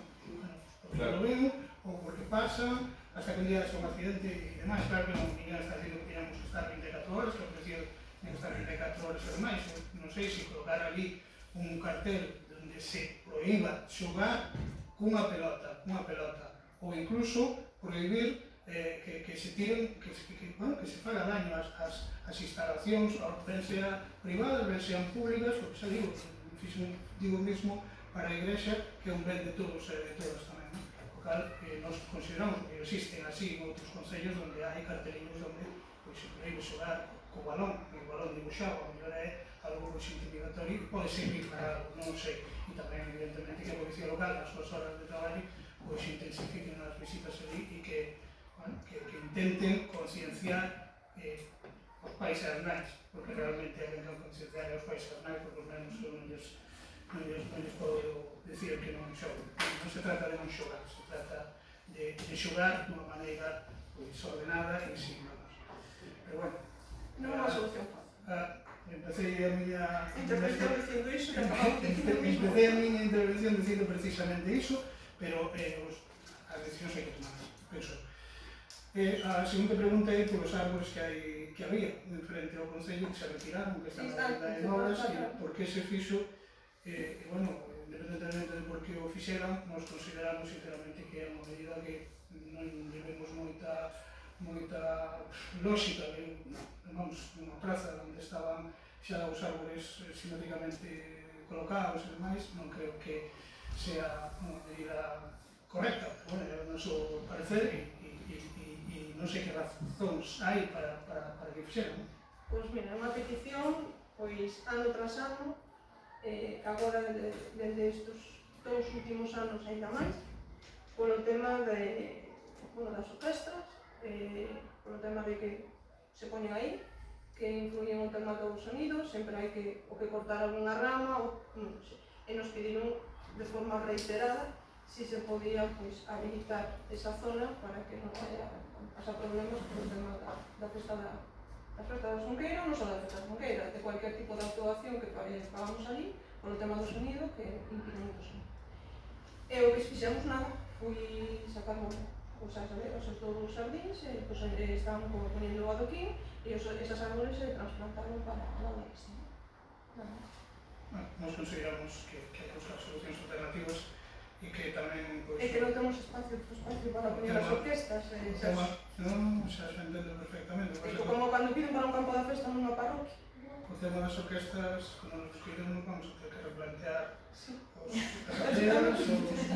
Porque lo veo, ou porque pasa, hasta que un día haxe un accidente e demais. Claro que ninguén está dicindo que teníamos que estar 24 horas, que ofrecía que estar 24 horas e demais. Non sei se colocar ali un cartel onde se proíba xogar cunha pelota, ou incluso prohibir que se tiren, que se faga daño ás instalacións, ben sea privadas, ben sean públicas, porque xa digo mesmo para a Igrexa, que é un ben de todos e de todas tamén, non? O cal, nos consideramos que existen así en outros concellos onde hai carteliños onde se proíbe xogar co balón, o balón dibuixado, a mellor é algo intimidatorio, pode servir para algo, non sei. E tamén, evidentemente, que a Policía Local, nas súas horas de traballo, intensifiquen as visitas ali e que intenten concienciar os pais e as nais, porque realmente hai que concienciar os pais e as nais, porque os nenos non lles podo decir que non xoguen. Non se trata de non xogar, se trata de xogar dunha maneira ordenada e sin manos. Pero bueno, Non é unha solución fácil. Empecé a miña intervención dicindo iso e acabamos dicindo iso. Empecé a miña intervención dicindo precisamente iso, pero as decisións hai que tomarlas, penso. A segunda pregunta é polos árbores que había en frente ao Concello que se retiraron, que están en obras, e por que se fixo, bueno, independentemente de por que o fixeran, nos consideramos sinceramente que é unha medida que non vemos moita lógica. Vamos, nunha praza onde estaban xa os árbores simétricamente colocados e demais, non creo que sea unha medida correcta, pero bueno, é o noso parecer e e non sei que razóns hai para que fixeran. Pois mira, unha petición, pois ano tras ano, agora dende estes 2 últimos anos ainda máis, polo tema das orquestras, polo tema de que se poñen aí, que influyen o tema do sonido, sempre hai que cortar algunha rama, e nos pediron de forma reiterada si se podía habilitar esa zona para que non haya pasar problemas polo tema da festa das Xunqueiras, non só da festa das Xunqueiras, de cualquier tipo de actuación que pagamos ali, polo tema do sonido, que impide moito sonido. E o que fixemos nada, fui sacar as dos xardíns, estaban poñendo o adoquín, e esas árboles se transplantaron para a Laura Cristina. Nos consideramos que hai que buscar solucións alternativas e que tamén... E que non temos espacio para poñer as orquestas. Non, xa se entende perfectamente. Como cando piden para un campo da festa nunha parroquia. O tema das orquestas, como nos escribimos, vamos a ter que replantear as aceras,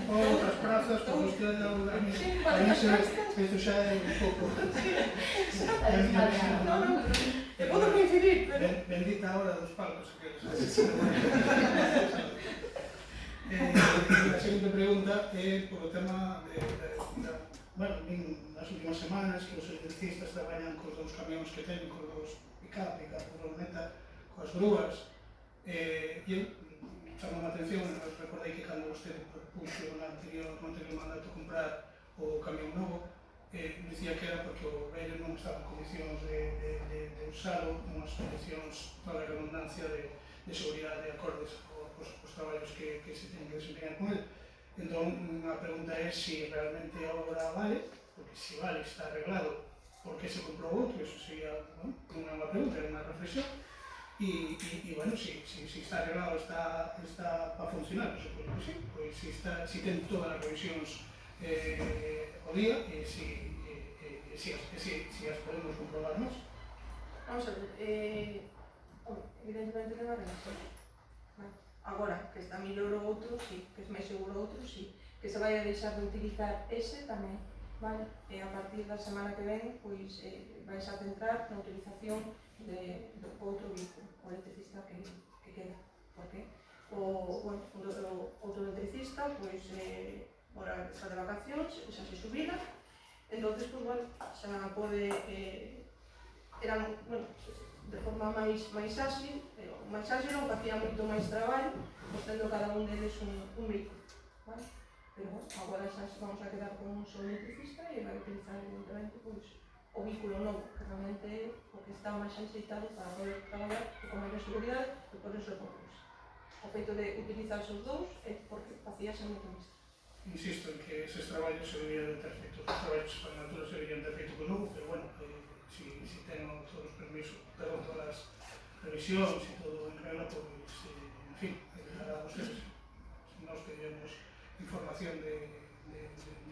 ou outras prazas, como usted a mí isto xa é un pouco... Podo coincidir, pero... Bendita a hora dos palcos, aqueles. A seguinte pregunta é por o tema bueno, nas últimas semanas que os electricistas traballan cos dous camións que teñen, cos dous pick-up e furgoneta, coas grúas, e chamou a atención, recordei que cando vostede propuxo no anterior mandato comprar o camión novo, dicía que era porque o vello non estaba en condicións de usalo, unhas condicións, toda a redundancia, de seguridade acordes aos traballos que se teñen que desempeñar con ele. Entón, a pregunta é se realmente a obra vale, porque se vale, está arreglado, por que se comprou outro, eso sería unha pregunta, unha reflexión, e, bueno, se está arreglado, está para funcionar, por suposto que sí, pois se ten todas as revisións o día, e se as podemos comprobar nós. Vamos a ver, evidentemente ten a relación. Agora, que está mellor o outro, sí, que é máis seguro o outro, sí. Que se vai a deixar de utilizar ese tamén, vale? E a partir da semana que ven, pois, vais a centrar na utilización do outro vehículo, o electricista que queda. Por que? O outro electricista, pois, ora está de vacacións, xa se subira, entonces, pois, bueno, xa pode, de forma máis áxil, o que hacía moito máis traballo, pois tendo cada un deles un vehículo, vale? Pero, bueno, agora xa vamos a quedar con un só electricista e vai utilizar, evidentemente, pois, o vehículo novo, que realmente é o que está máis aceitado para poder traballar con maior seguridade, e por eso é concurso. O feito de utilizarse os dous é porque facíase moito máis. Insisto en que eses traballos se deberían ter feito, os traballos para a natura se deberían ter feito con novo, pero, bueno, se tengo todos os permisos, todas as revisións e todo en regla, pois, en fin, a vostedes, nós pedimos información de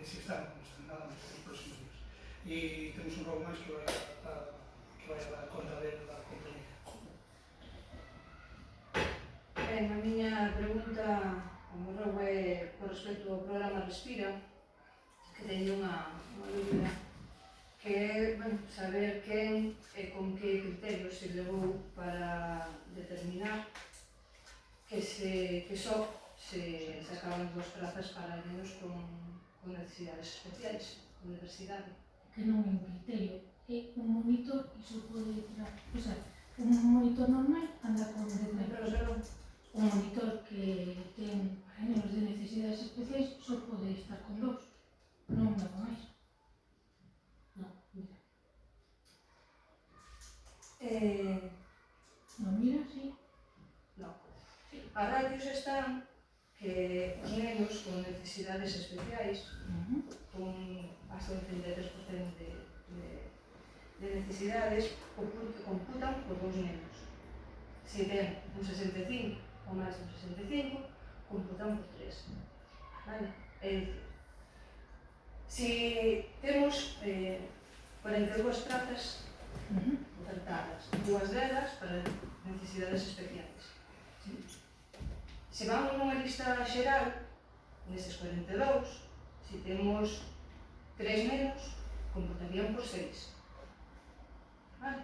se están nada máis nos próximos días. E temos un rogo máis que vai a dar conta da compañía. A miña pregunta, como rogo, é por respecto ao programa Respira, que teño unha dúbida, que é saber quen e con que criterios se levou para determinar que só se sacaban 2 plazas para nenos con necesidades especiais, con diversidade. Que non é un criterio, é un monitor e só pode entrar, o sea, un monitor normal anda con un monitor que ten para nenos de necesidades especiais só pode estar con 2, non anda con máis. Non, mira. Non mira, sí. Non. As ratios están que os nenos con necesidades especiais, con hasta un 33% de necesidades, computan por 2 nenos. Se ten un 65 ou máis un 65, computan por 3. Vale? É dicir, se temos 42 plazas ofertadas, 2 delas para necesidades especiais. Se vamos nunha lista xeral, neses 42, se temos 3 nenos, computarían por 6. Vale?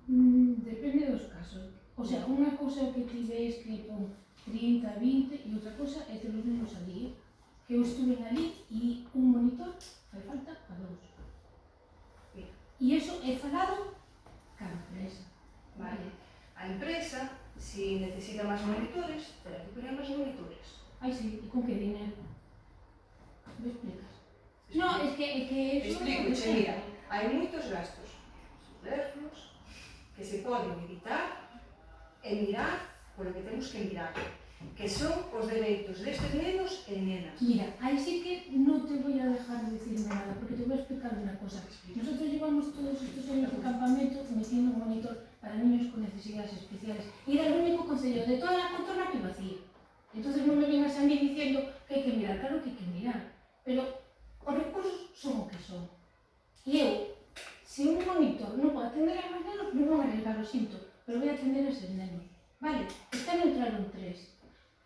Depende dos casos. O sea, unha cousa que ti ves que pon 30, 20 e outra cousa é ter os nenos ali. Que eu estuve ali e un monitor fai falta a 2. E iso é falado ca empresa. Vale. A empresa, si necesita máis monitores, terá que poner máis monitores. Ai, sí, e con que dinero? Me explicas? No, es que eso Explico, mira, hai moitos gastos superfluos que se poden evitar e mirar polo que temos que mirar, que son os dereitos destes nenos e nenas. Mira, ahí sí que no te voy a dejar decirme nada, porque te voy a explicar una cosa. Nosotros llevamos todos estos años de campamento metiendo un monitor para niños con necesidades especiales. Y era el único concello de toda la contorna que lo hacía. Entonces no me vengas a mí diciendo que hay que mirar, claro que hay que mirar. Pero os recursos son o que son. Y eu, se un monitor non pode atender a máis nenos, non vou arriesgar, o sinto, pero voy a atender a esos nenos. Vale, este ano entraron 3.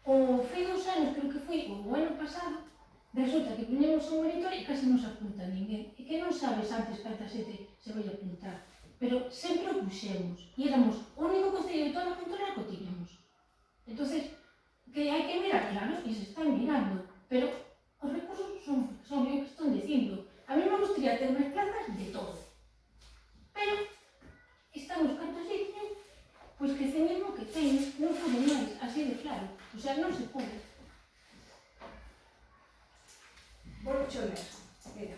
O fai 2 anos, creo que foi, o ano pasado, resulta que poñemos un monitor e casi non se apunta ninguén. E que non sabes antes cantas xente se vai apuntar. Pero sempre o puxemos. E éramos o único concello de toda a contorna que o tiñamos. Entonces, que hai que mirar, claro, e se están mirando. Pero os recursos son o que están dicindo. A mí me gustaría ter máis plazas de todo. Pero estamos cantos sitios, pois que ese mesmo que teñen non poden máis, así de claro. O sea, non se pode. Volvo xo mesmo. Mira,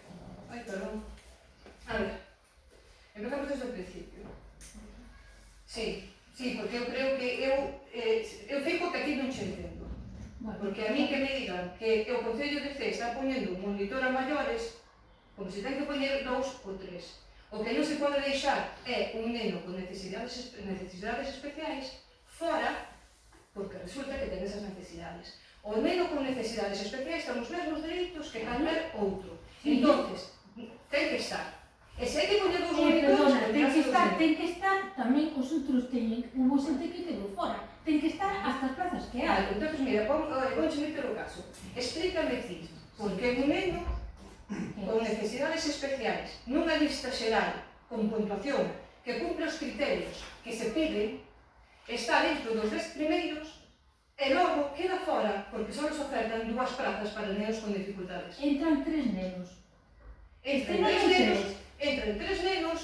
ai, perdón. A ver, empezamos desde o principio. Sí, porque eu creo que eu fico que aquí non che entendo. Porque a mí que me digan que o Concello de Cee está poñendo un monitor a maiores, como se ten que poñer 2 ou 3. O que non se pode deixar é un neno con necesidades especiais fora, porque resulta que ten esas necesidades. O neno con necesidades especiais ten os mesmos dereitos que calquer outro. Entonces, ten que estar. E se hai que poñer 2 monitores, ten que estar, tamén os outros teñen, hubo xente que quedou fora. Ten que estar hasta as plazas que hai. Entón, mira, vamos meter o caso. Explícame ti, porque un neno con necesidades especiais nunha lista xeral con puntuación que cumpre os criterios que se piden, está dentro dos 10 primeiros e logo queda fora porque só nos ofertan 2 prazas para nenos con dificultades. Entran 3 nenos. Entran 3 nenos,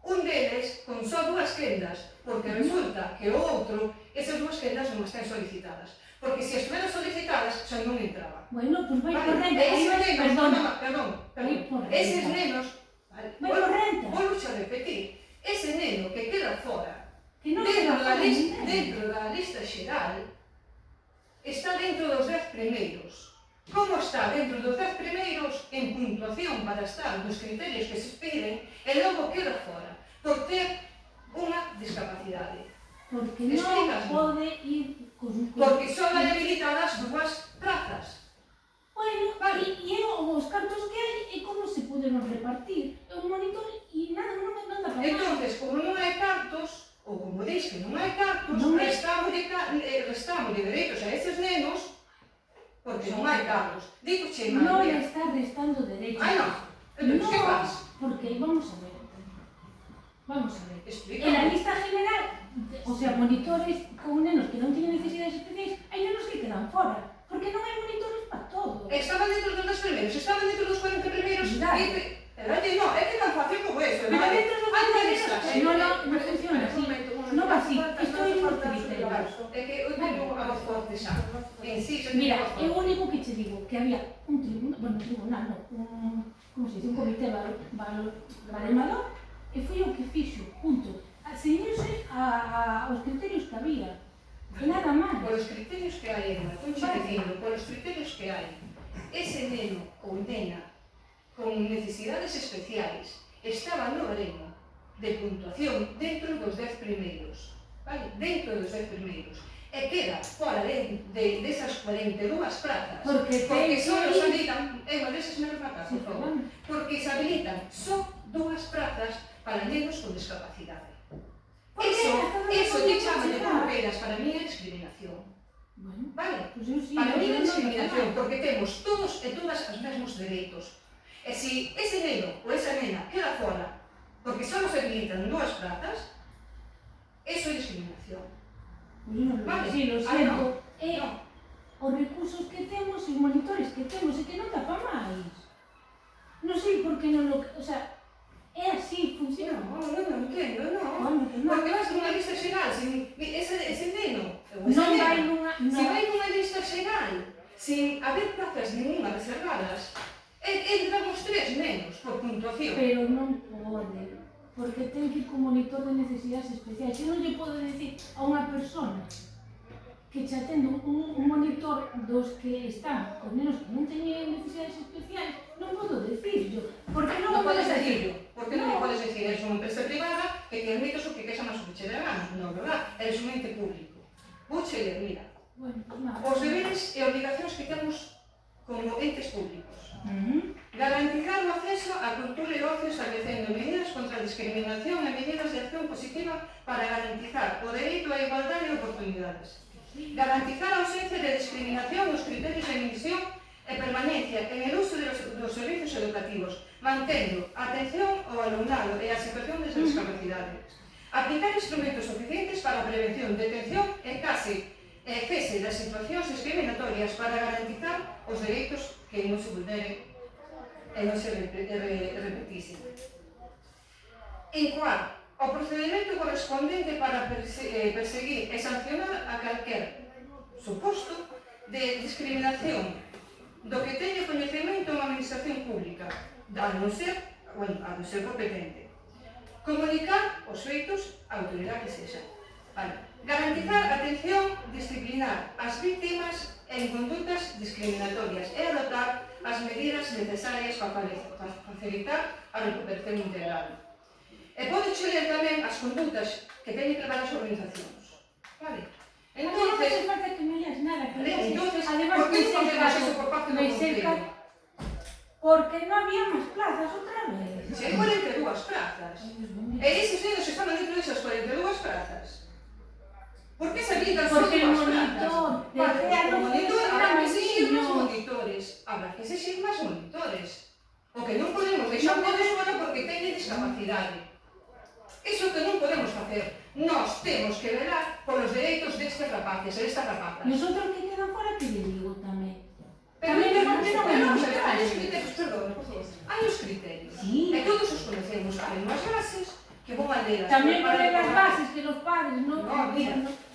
un deles con só 2 quendas, porque resulta que o outro, esas 2 quendas non están solicitadas. Porque se estuveran solicitadas, xa non entraba. Bueno, pues vai por renta. Perdón. Eses nenos, volvo a repetir, ese neno que queda fora, dentro da lista xeral, está dentro dos 10 primeiros. Como está dentro dos 10 primeiros en puntuación para estar nos criterios que se piden e logo queda fora por ter unha discapacidade? Porque non pode ir con... Porque só hai habilitadas 2 plazas. Bueno, e os cartos que hai e como se poden repartir. É un monitor e nada para nada. Entonces, como non hai cartos, ou como dis que non hai cartos, restamos de dereitos a eses nenos porque non hai cartos. Digo, che, non le está restando derechos. Ai, non. Entón, que faz? Porque, vamos a ver. Explica. En la lista general, o sea, monitores con nenos que non tienen necesidades especiais, hai nenos que quedan fora. Porque non hai monitores para todo. Estaban dentro dos 10 primeiros, estaban dentro dos 40 primeiros. No, é que tan fácil como eso. Pero dentro dos 40 non funciona así. Non va así. Isto é un criterio. É que eu tengo a voz forte xa. Mira, é o único que te digo, que había un tribunal, como se dice, un comité baremado, e foi o que fixo, punto. Ceñirse aos criterios que había. E nada máis. Por os criterios que hai, Emma, por os criterios que hai, ese neno ou nena con necesidades especiais estaba no baremo de puntuación dentro dos 10 primeiros, vale? Dentro dos 10 primeiros. E queda fora desas 42 prazas, porque só nos habilitan, Emma, deses menos na casa, por favor, porque se habilitan só 2 prazas para nenos con discapacidade. Eso que chaman de como queiras, para mí é discriminación. Vale? Para mí é discriminación, porque temos todos e todas os mesmos dereitos. E se ese neno ou esa nena queda fora porque só se habilitan 2 plazas, eso é discriminación. Vale. Sí, lo siento. Os recursos que temos e os monitores que temos é que non dá pa máis. Non sei por que non lo... O sea, é así, funciona. Non entendo, non. Bueno, que non. Porque vas nunha lista xeral, ese neno, ou esa Non vai nena, nunha... se vai nunha lista xeral, sin haber plazas ninguna reservadas, entran os 3 nenos por puntuación. Pero non pode, porque ten que ir con monitor de necesidades especiais. Eu non lle podo dicir a unha persona que xa tendo un monitor dos que están con nenos que non teñen necesidades especiais, non podo dicirlo, porque non Non podes podes decirlo, porque non podes decir, eres unha empresa privada que te admites o que quexa máis o que che dé gana. Non, verdad? Eres un ente público. Vouche ler, mira, Bueno, pues nada. os deberes e obligacións que temos como entes públicos. Garantizar o acceso á cultura e ocio establecendo medidas contra a discriminación e medidas de acción positiva para garantizar o dereito á igualdade de oportunidades. Garantizar a ausencia de discriminación nos criterios de admisión e permanencia en el uso dos servicios educativos, mantendo a atención ao alumnado e a situación de discapacidade. Aplicar instrumentos suficientes para a prevención, detención e cese das situacións discriminatorias para garantizar os dereitos que non se vulneren e non se repetisen. Encuadra o procedimento correspondente para perseguir e sancionar a calquer suposto de discriminación do que teña coñecemento unha administración pública, a non ser competente. Comunicar os feitos á autoridade que sexa. Garantizar atención disciplinar ás vítimas en condutas discriminatorias e adoptar as medidas necesarias para facilitar a recuperación integral. E pode ler tamén as condutas que teñen que levar as organizacións. Vale? Non hace falta que me leas nada, que Entonces, además ¿por qué no hacemos eso por parte do Concello? Porque non había máis plazas outra vez. Se hai 42 plazas. E eses nenos estaban dentro desas 42 plazas. Por que se habilitan só 2 plazas? Porque o monitor habrá que exigir máis monitores. Habrá que exigir máis monitores. O que non podemos deixar todos fora porque teñen discapacidade. Iso que non podemos facer. Nós temos que velar polos dereitos destes rapaces e destas rapazas. Nosotros que quedan fora que lle digo tamén. Pero hai os criterios, perdón, hai os criterios. Sí. E todos os conocemos, hai unhas bases que vão alderas. Tamén ponen as bases que los padres non...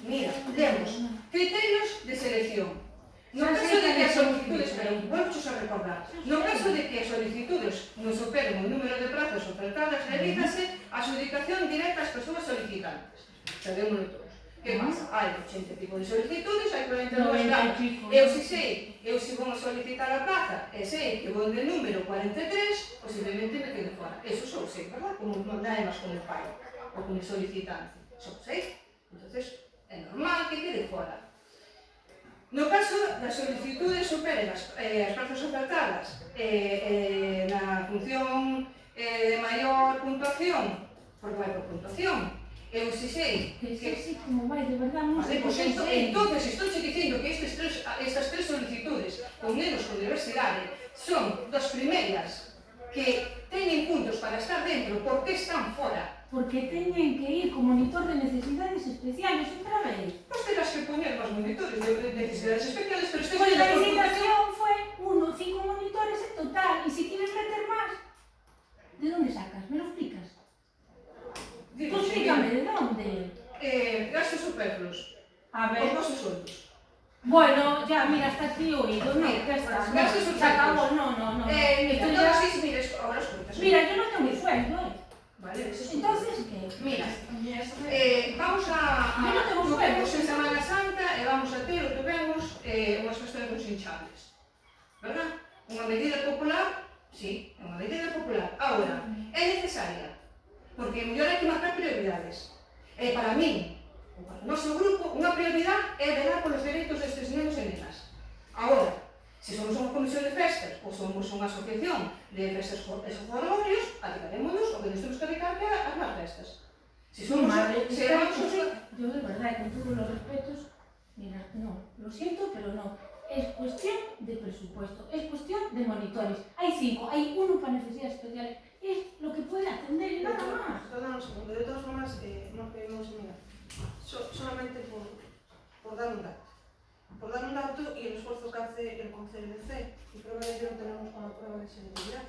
Mira, lemos criterios de selección. No caso de que as solicitudes, pero volvos a recordar, no caso de que as solicitudes non superen o número de plazas ofertadas, realízase a adjudicación directa ás persoas solicitantes. Sabémoslo todos. Que pasa? Hai 80 tipos de solicitudes, hai 42 plazas. Eu se vou a solicitar a plaza e sei que vou de número 43, posiblemente me quede fora. Eso só sei, verdad? Como non é máis como pai ou como solicitante. Só sei. Entonces, é normal que quede fora. No caso das solicitudes superen as plazas ofertadas na función de maior puntuación, porque vai por puntuación, eu se sei que así como vai, de verdad, non sei. Entonces, estou dicindo que estas 3 solicitudes con nenos con diversidade son das primeiras que teñen puntos para estar dentro, porque están fora. Porque teñen que ir con monitor de necesidades especiales outra vez. Pois terás que poñer máis monitores de necesidades especiales, pero Pues la licitación fue 5 monitores en total, y si quieres meter más, ¿de dónde sacas? ¿Me lo explicas? Tú explícame, ¿de dónde? Gastos superfluos. A ver. Por vosotros sueldos. Bueno, ya, mira, hasta aquí oído, no, ya está. Gastos Se acabó, no. Esto ya... Mires, ahora os cuentas. Mira, yo no tengo sueldo, Vale, entonces, ¿qué? Mira, vamos a temos en Semana Santa e vamos a ter o que vemos unhas cuestións dos hinchables, verdad? Unha medida popular, sí, é unha medida popular. Ahora, é necesaria, porque mellor hai que marcar prioridades. E para min, ou para o noso grupo, unha prioridade é velar polos dereitos destes nenos e nenas. Agora, se somos unha comisión de festas ou somos unha asociación de festas e forodorios, adicarémonos o que nos temos que dedicar que as máis festas. Si somos... Yo de verdad, con todos los respetos, mira, no, lo siento, pero no. Es cuestión de presupuesto, es cuestión de monitores. Hay 5, hay uno para necesidades especiales. Es lo que puede atender y nada más. Perdón un segundo, de todas formas, no queremos mirar. Solamente por dar un dato. Por dar un dato y el esfuerzo que hace el Concello de C. Y prueba de ello lo tenemos con la prueba de selectividad.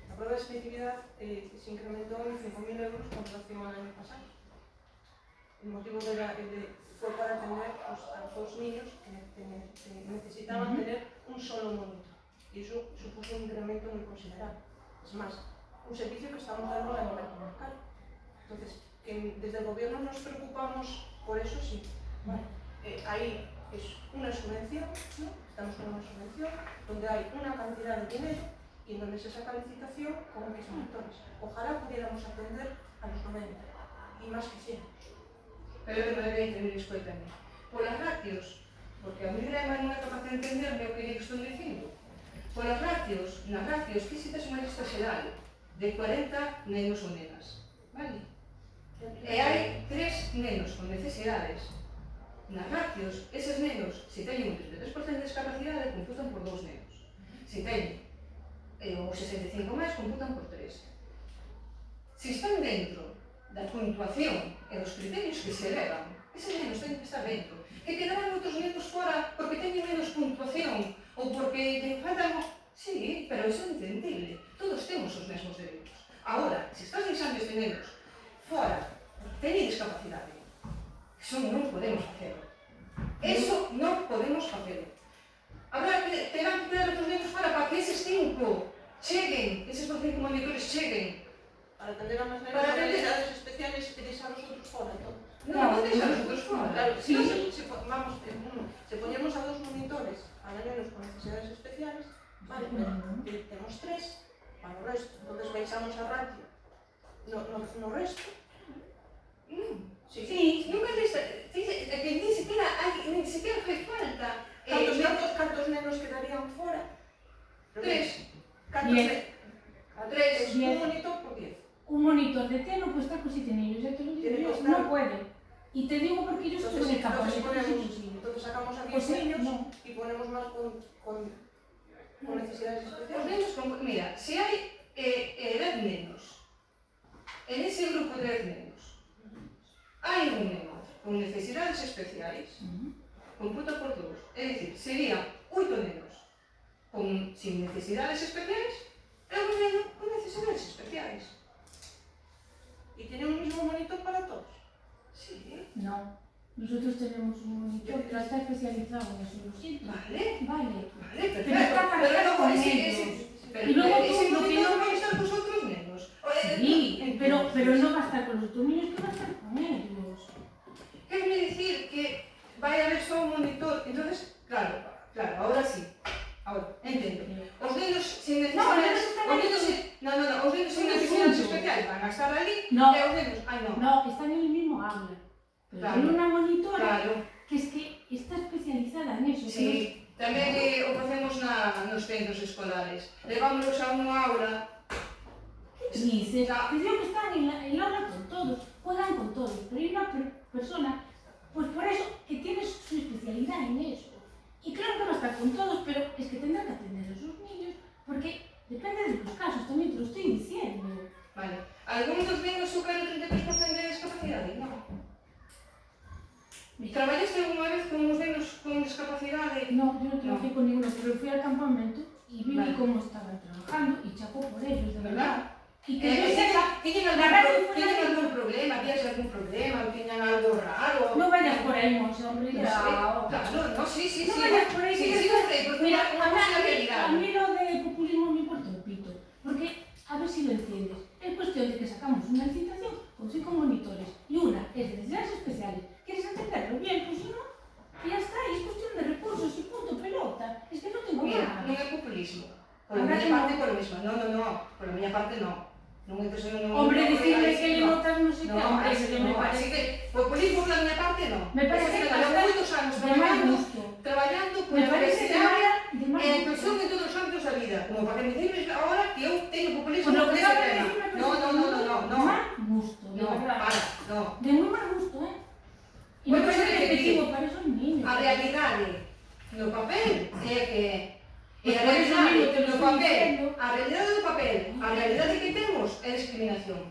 La prueba de selectividad se incrementó en 5.000 euros con relación al año pasado. El motivo fue para atender a los niños que necesitaban tener un solo monitor. Y eso supuso un incremento muy considerable. Es más, un servicio que estamos dando a nivel comarcal. Entonces, desde el gobierno nos preocupamos por eso, sí. ¿Vale? Ahí es una subvención, ¿no? Estamos con una subvención donde hay una cantidad de dinero y en donde se saca licitación con X monitores. Ojalá pudiéramos atender a los 90 y más quisiéramos. Pero eu non debía entender isto tamén. Polas ratios, porque a mí non é capaz de entenderme o que estou dicindo. Polas ratios, nas ratios físicas unha lista xeral de 40 nenos ou nenas, vale? E hai 3 nenos con necesidades. Nas ratios, eses nenos, se teñen un 33% de discapacidade, computan por 2 nenos. Se teñen o 65 máis, computan por 3. Se están dentro da puntuación e dos criterios que se elevan, eses nenos teñen que estar dentro. Que quedarán outros nenos fora porque teñen menos puntuación ou porque lle faltan... Sí, pero iso é entendible. Todos temos os mesmos dereitos. Agora, se estás deixando estes nenos fora, teñen discapacidade, iso non podemos facelo. Eso non podemos facelo. Habrá que terán que quedar outros nenos fora para que eses 5 cheguen, eses 5 monitores cheguen. Para atender a más nenas con necesidades especiales y deixar os outros fora, entón. Non, deixar os outros fora. Claro, si se poñemos a 2 monitores a nenos con necesidades especiales, vale, pero temos 3 para o resto, entonces baixamos a ratio no resto. Sí, nunca lista, que ni siquiera fai falta. Cantos nenos quedarían fora? 3. Un monitor por 10. Un monitor de T no puede estar con 7 niños, ya te lo digo yo, no puede. Y te digo porque yo estuve en el campo. Entonces sacamos a 10 niños y ponemos más con necesidades especiales. Os nenos, mira, se hai 10 nenos, en ese grupo de 10 nenos, hai un neno con necesidades especiais, computa por 2, é dicir, serían 8 nenos sin necesidades especiais e un neno con necesidades especiais. ¿Y tienen un mismo monitor para todos? Sí. No. Nosotros tenemos un monitor que está especializado en eso, lo siento. Vale, Pero perfecto. está para con ellos. Y luego ese tú, monitor va a estar con os outros nenos. Sí, pero no va a estar con los otros niños, que va a estar con ellos. Querme dicir que vai haber só un monitor, entonces, claro, ahora sí. Ahora, entendo. Os nenos sin necesidades... os nenos sin necesidades especiales van a estar ali, e os nenos... No, están en el mismo aula. Pero hay una monitora que es que está especializada en eso. Sí, tamén o facemos nos centros escolares. Levámonos a unha aula... ¿Qué dices? Te digo que están en el aula con todos, juegan con todos, pero hay una persona, pues por eso, que tiene su especialidad en eso. Y claro que va a estar con todos, pero es que tendrá que atender a esos niños, porque depende de los casos, también te lo estoy diciendo. Vale. ¿Algún dos nenos supera el 33% de discapacidad? No. ¿Trabajaste alguna vez con unos nenos con discapacidad? No, yo no trabajé con ninguno, pero fui al campamento y vi cómo estaban trabajando y chapó por ellos, de verdad. Y que yo sepa, ¿tienen algún problema? ¿Tienes algún problema? ¿Tienen algo raro? No vayas por ahí, Monse, hombre. Claro, sí. No vayas por ahí. Sí, porque mira, una cosa realidad. A mí lo de populismo me importa un pito, porque, a ver si lo entiendes, es cuestión de que sacamos una licitación con 5 monitores y una es de necesidades especiales. ¿Quieres entenderlo bien? Pues si no, ya está, es cuestión de recursos y punto, pelota. Es que no tengo nada. nada. Non é populismo. Por a miña parte, por lo mismo. No, por a miña parte no. Hombre, decirle que le notas no sé qué, hombre, que me parece... Así que, populismo por la miña parte no. Me parece que llevo moitos anos traballando con a universidade e a inclusión en todos os ámbitos da vida. Como para que me dices ahora que eu teño populismo por ese tema. No. De mal gusto, de verdad. No. De muy mal gusto, ¿eh? Y me parece repetitivo para esos niños. A realidade no papel é que... Por eso como te lo no estoy papel, diciendo. a realidade do papel, a realidade que temos é discriminación.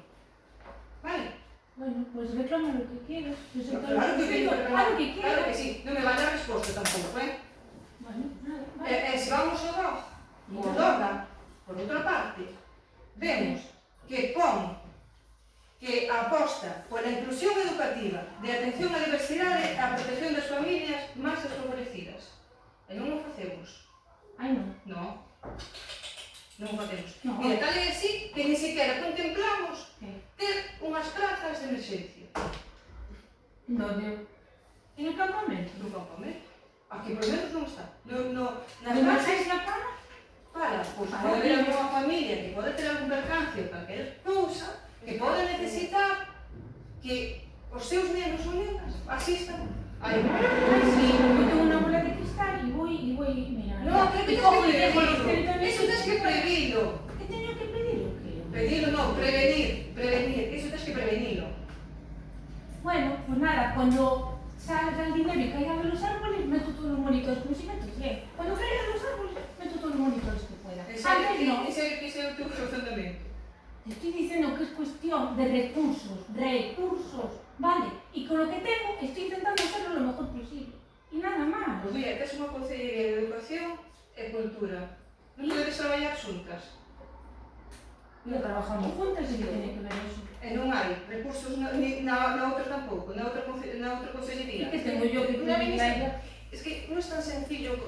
Vale? Bueno, pues reclama lo que quieras. Pues Claro que digo, quieres, haz lo que claro que quieras. sí, non me vale a resposta tampouco, Bueno, nada, vale. Se vamos ao DOG, o DOGA, por outra parte, vemos que pon que aposta pola inclusión educativa de atención á diversidade e a protección das familias máis desfavorecidas. E non o facemos. Ai, non. Non. Non o facemos. No. Mira, tal é así que ni sequera contemplamos ¿Qué? ter unhas plazas de emerxencia ¿Dónde? ¿En el campamento? no campamento. Aquí por menos non está. Nas ¿De bases emergencia para? pois Para pode haber ti. alguna familia que pode ter algún percance ou calquera cousa que pode necesitar que os seus nenos ou nenas asistan a Ay, sí, yo tengo una bola de cristal y voy, mira. No, pero que y tens cojo que y dejo los previrlo. territorios. Eso tens que previrlo. ¿Qué tenía que pedir o qué? Pedirlo non, prevenir. Eso tens que prevenirlo. Bueno, pues nada, cuando salga el dinero y caigan de los árboles, meto todos los monitores, como si meto 100. Cuando caigan de los árboles, meto todos los monitores que pueda. Antes no. Ese é o teu fundamento. Te estoy diciendo que es cuestión de recursos, ¿vale? Y con lo que tengo estoy intentando hacerlo lo mejor posible. Y nada más. Pois mira, tes unha consellería de Educación e Cultura. Non podes traballar xuntas. No trabajamos juntas y que tiene que ver eso. E non hai recursos na outra tampouco, na outra consellería. ¿Y qué tengo yo que Una pedirle a ella? Es que no es tan sencillo.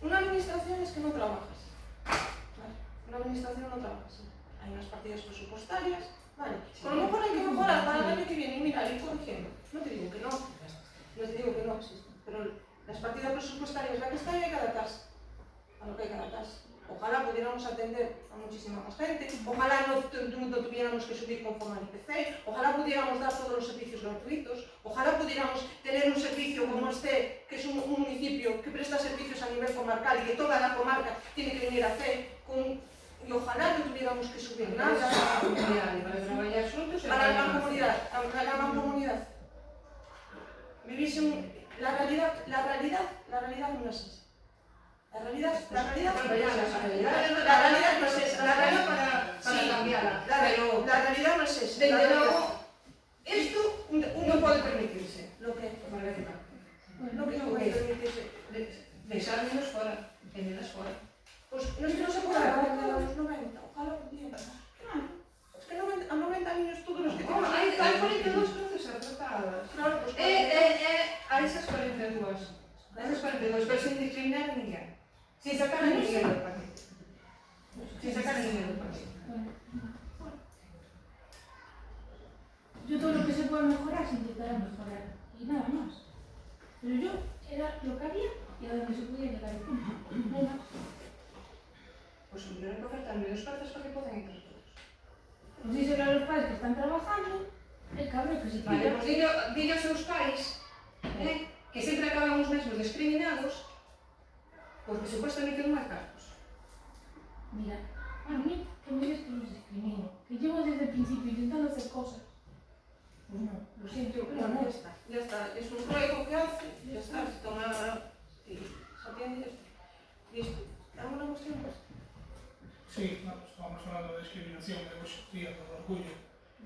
Una administración es que no trabajas. ¿Vale? Una administración no trabajas. Hay unas partidas presupuestarias, ¿vale? Con lo mejor hay que mejorar para el año que viene y mira, ir corrigiendo. No te digo que no, existen, pero las partidas presupuestarias, la que está, hay que adaptarse a lo que hay que adaptarse. Ojalá pudiéramos atender a muchísima más gente, ojalá no tuviéramos que subir conforme al IPC, ojalá pudiéramos dar todos los servicios gratuitos, ojalá pudiéramos tener un servicio como este, que es un municipio que presta servicios a nivel comarcal y que toda la comarca tiene que venir a hacer, y ojalá no tuviéramos que subir nada. Para traballar xuntos e Para la gran comunidad. Vivís la realidad no es esa. La realidad no es esa. La realidad para cambiarla. La realidad no es esa. Desde luego, esto non pode permitirse. Lo que No puede permitirse. Deixarnos fora, tenerlas fora. pues no es que no se pueda atender a los 90, ojalá pudiera. Es que a 90 niños todos los que tenemos. Hai 42 cruces atratadas. Claro, pues A esas 42. Pero sin discriminar a ninguén. Sin sacar a ninguén do paquete. Sin sacar a ninguén do paquete. Yo todo lo que se pueda mejorar se intentará mejorar. Y nada más. Pero yo era lo que había y a donde se podía llegar el punto. No hay más. Pues tendrán que ofertar menos plazas para que podan entrar todos. Pues díselo a los padres que están trabajando, el cabrón que se Vale, tira. pues dillo aos seus pais que sempre acaban os mesmos discriminados porque supuestamente non hai cargos. Mira, a mí que me digas que los discrimino, que llevo desde el principio intentando hacer cosas. Pues no, lo siento, pero no. Ya está. Es un ruego que hace, ya está. Se toma y se atiende y esto. ¿Alguna cuestión? Sí, no, estábamos falando de discriminación de hoxe día do orgullo,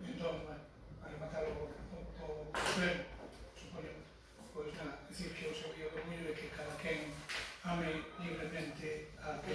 entón, bueno, a rematar o pleno, supoñemos, pois nada, decir que hoxe o día do orgullo é que cada quen ame libremente a que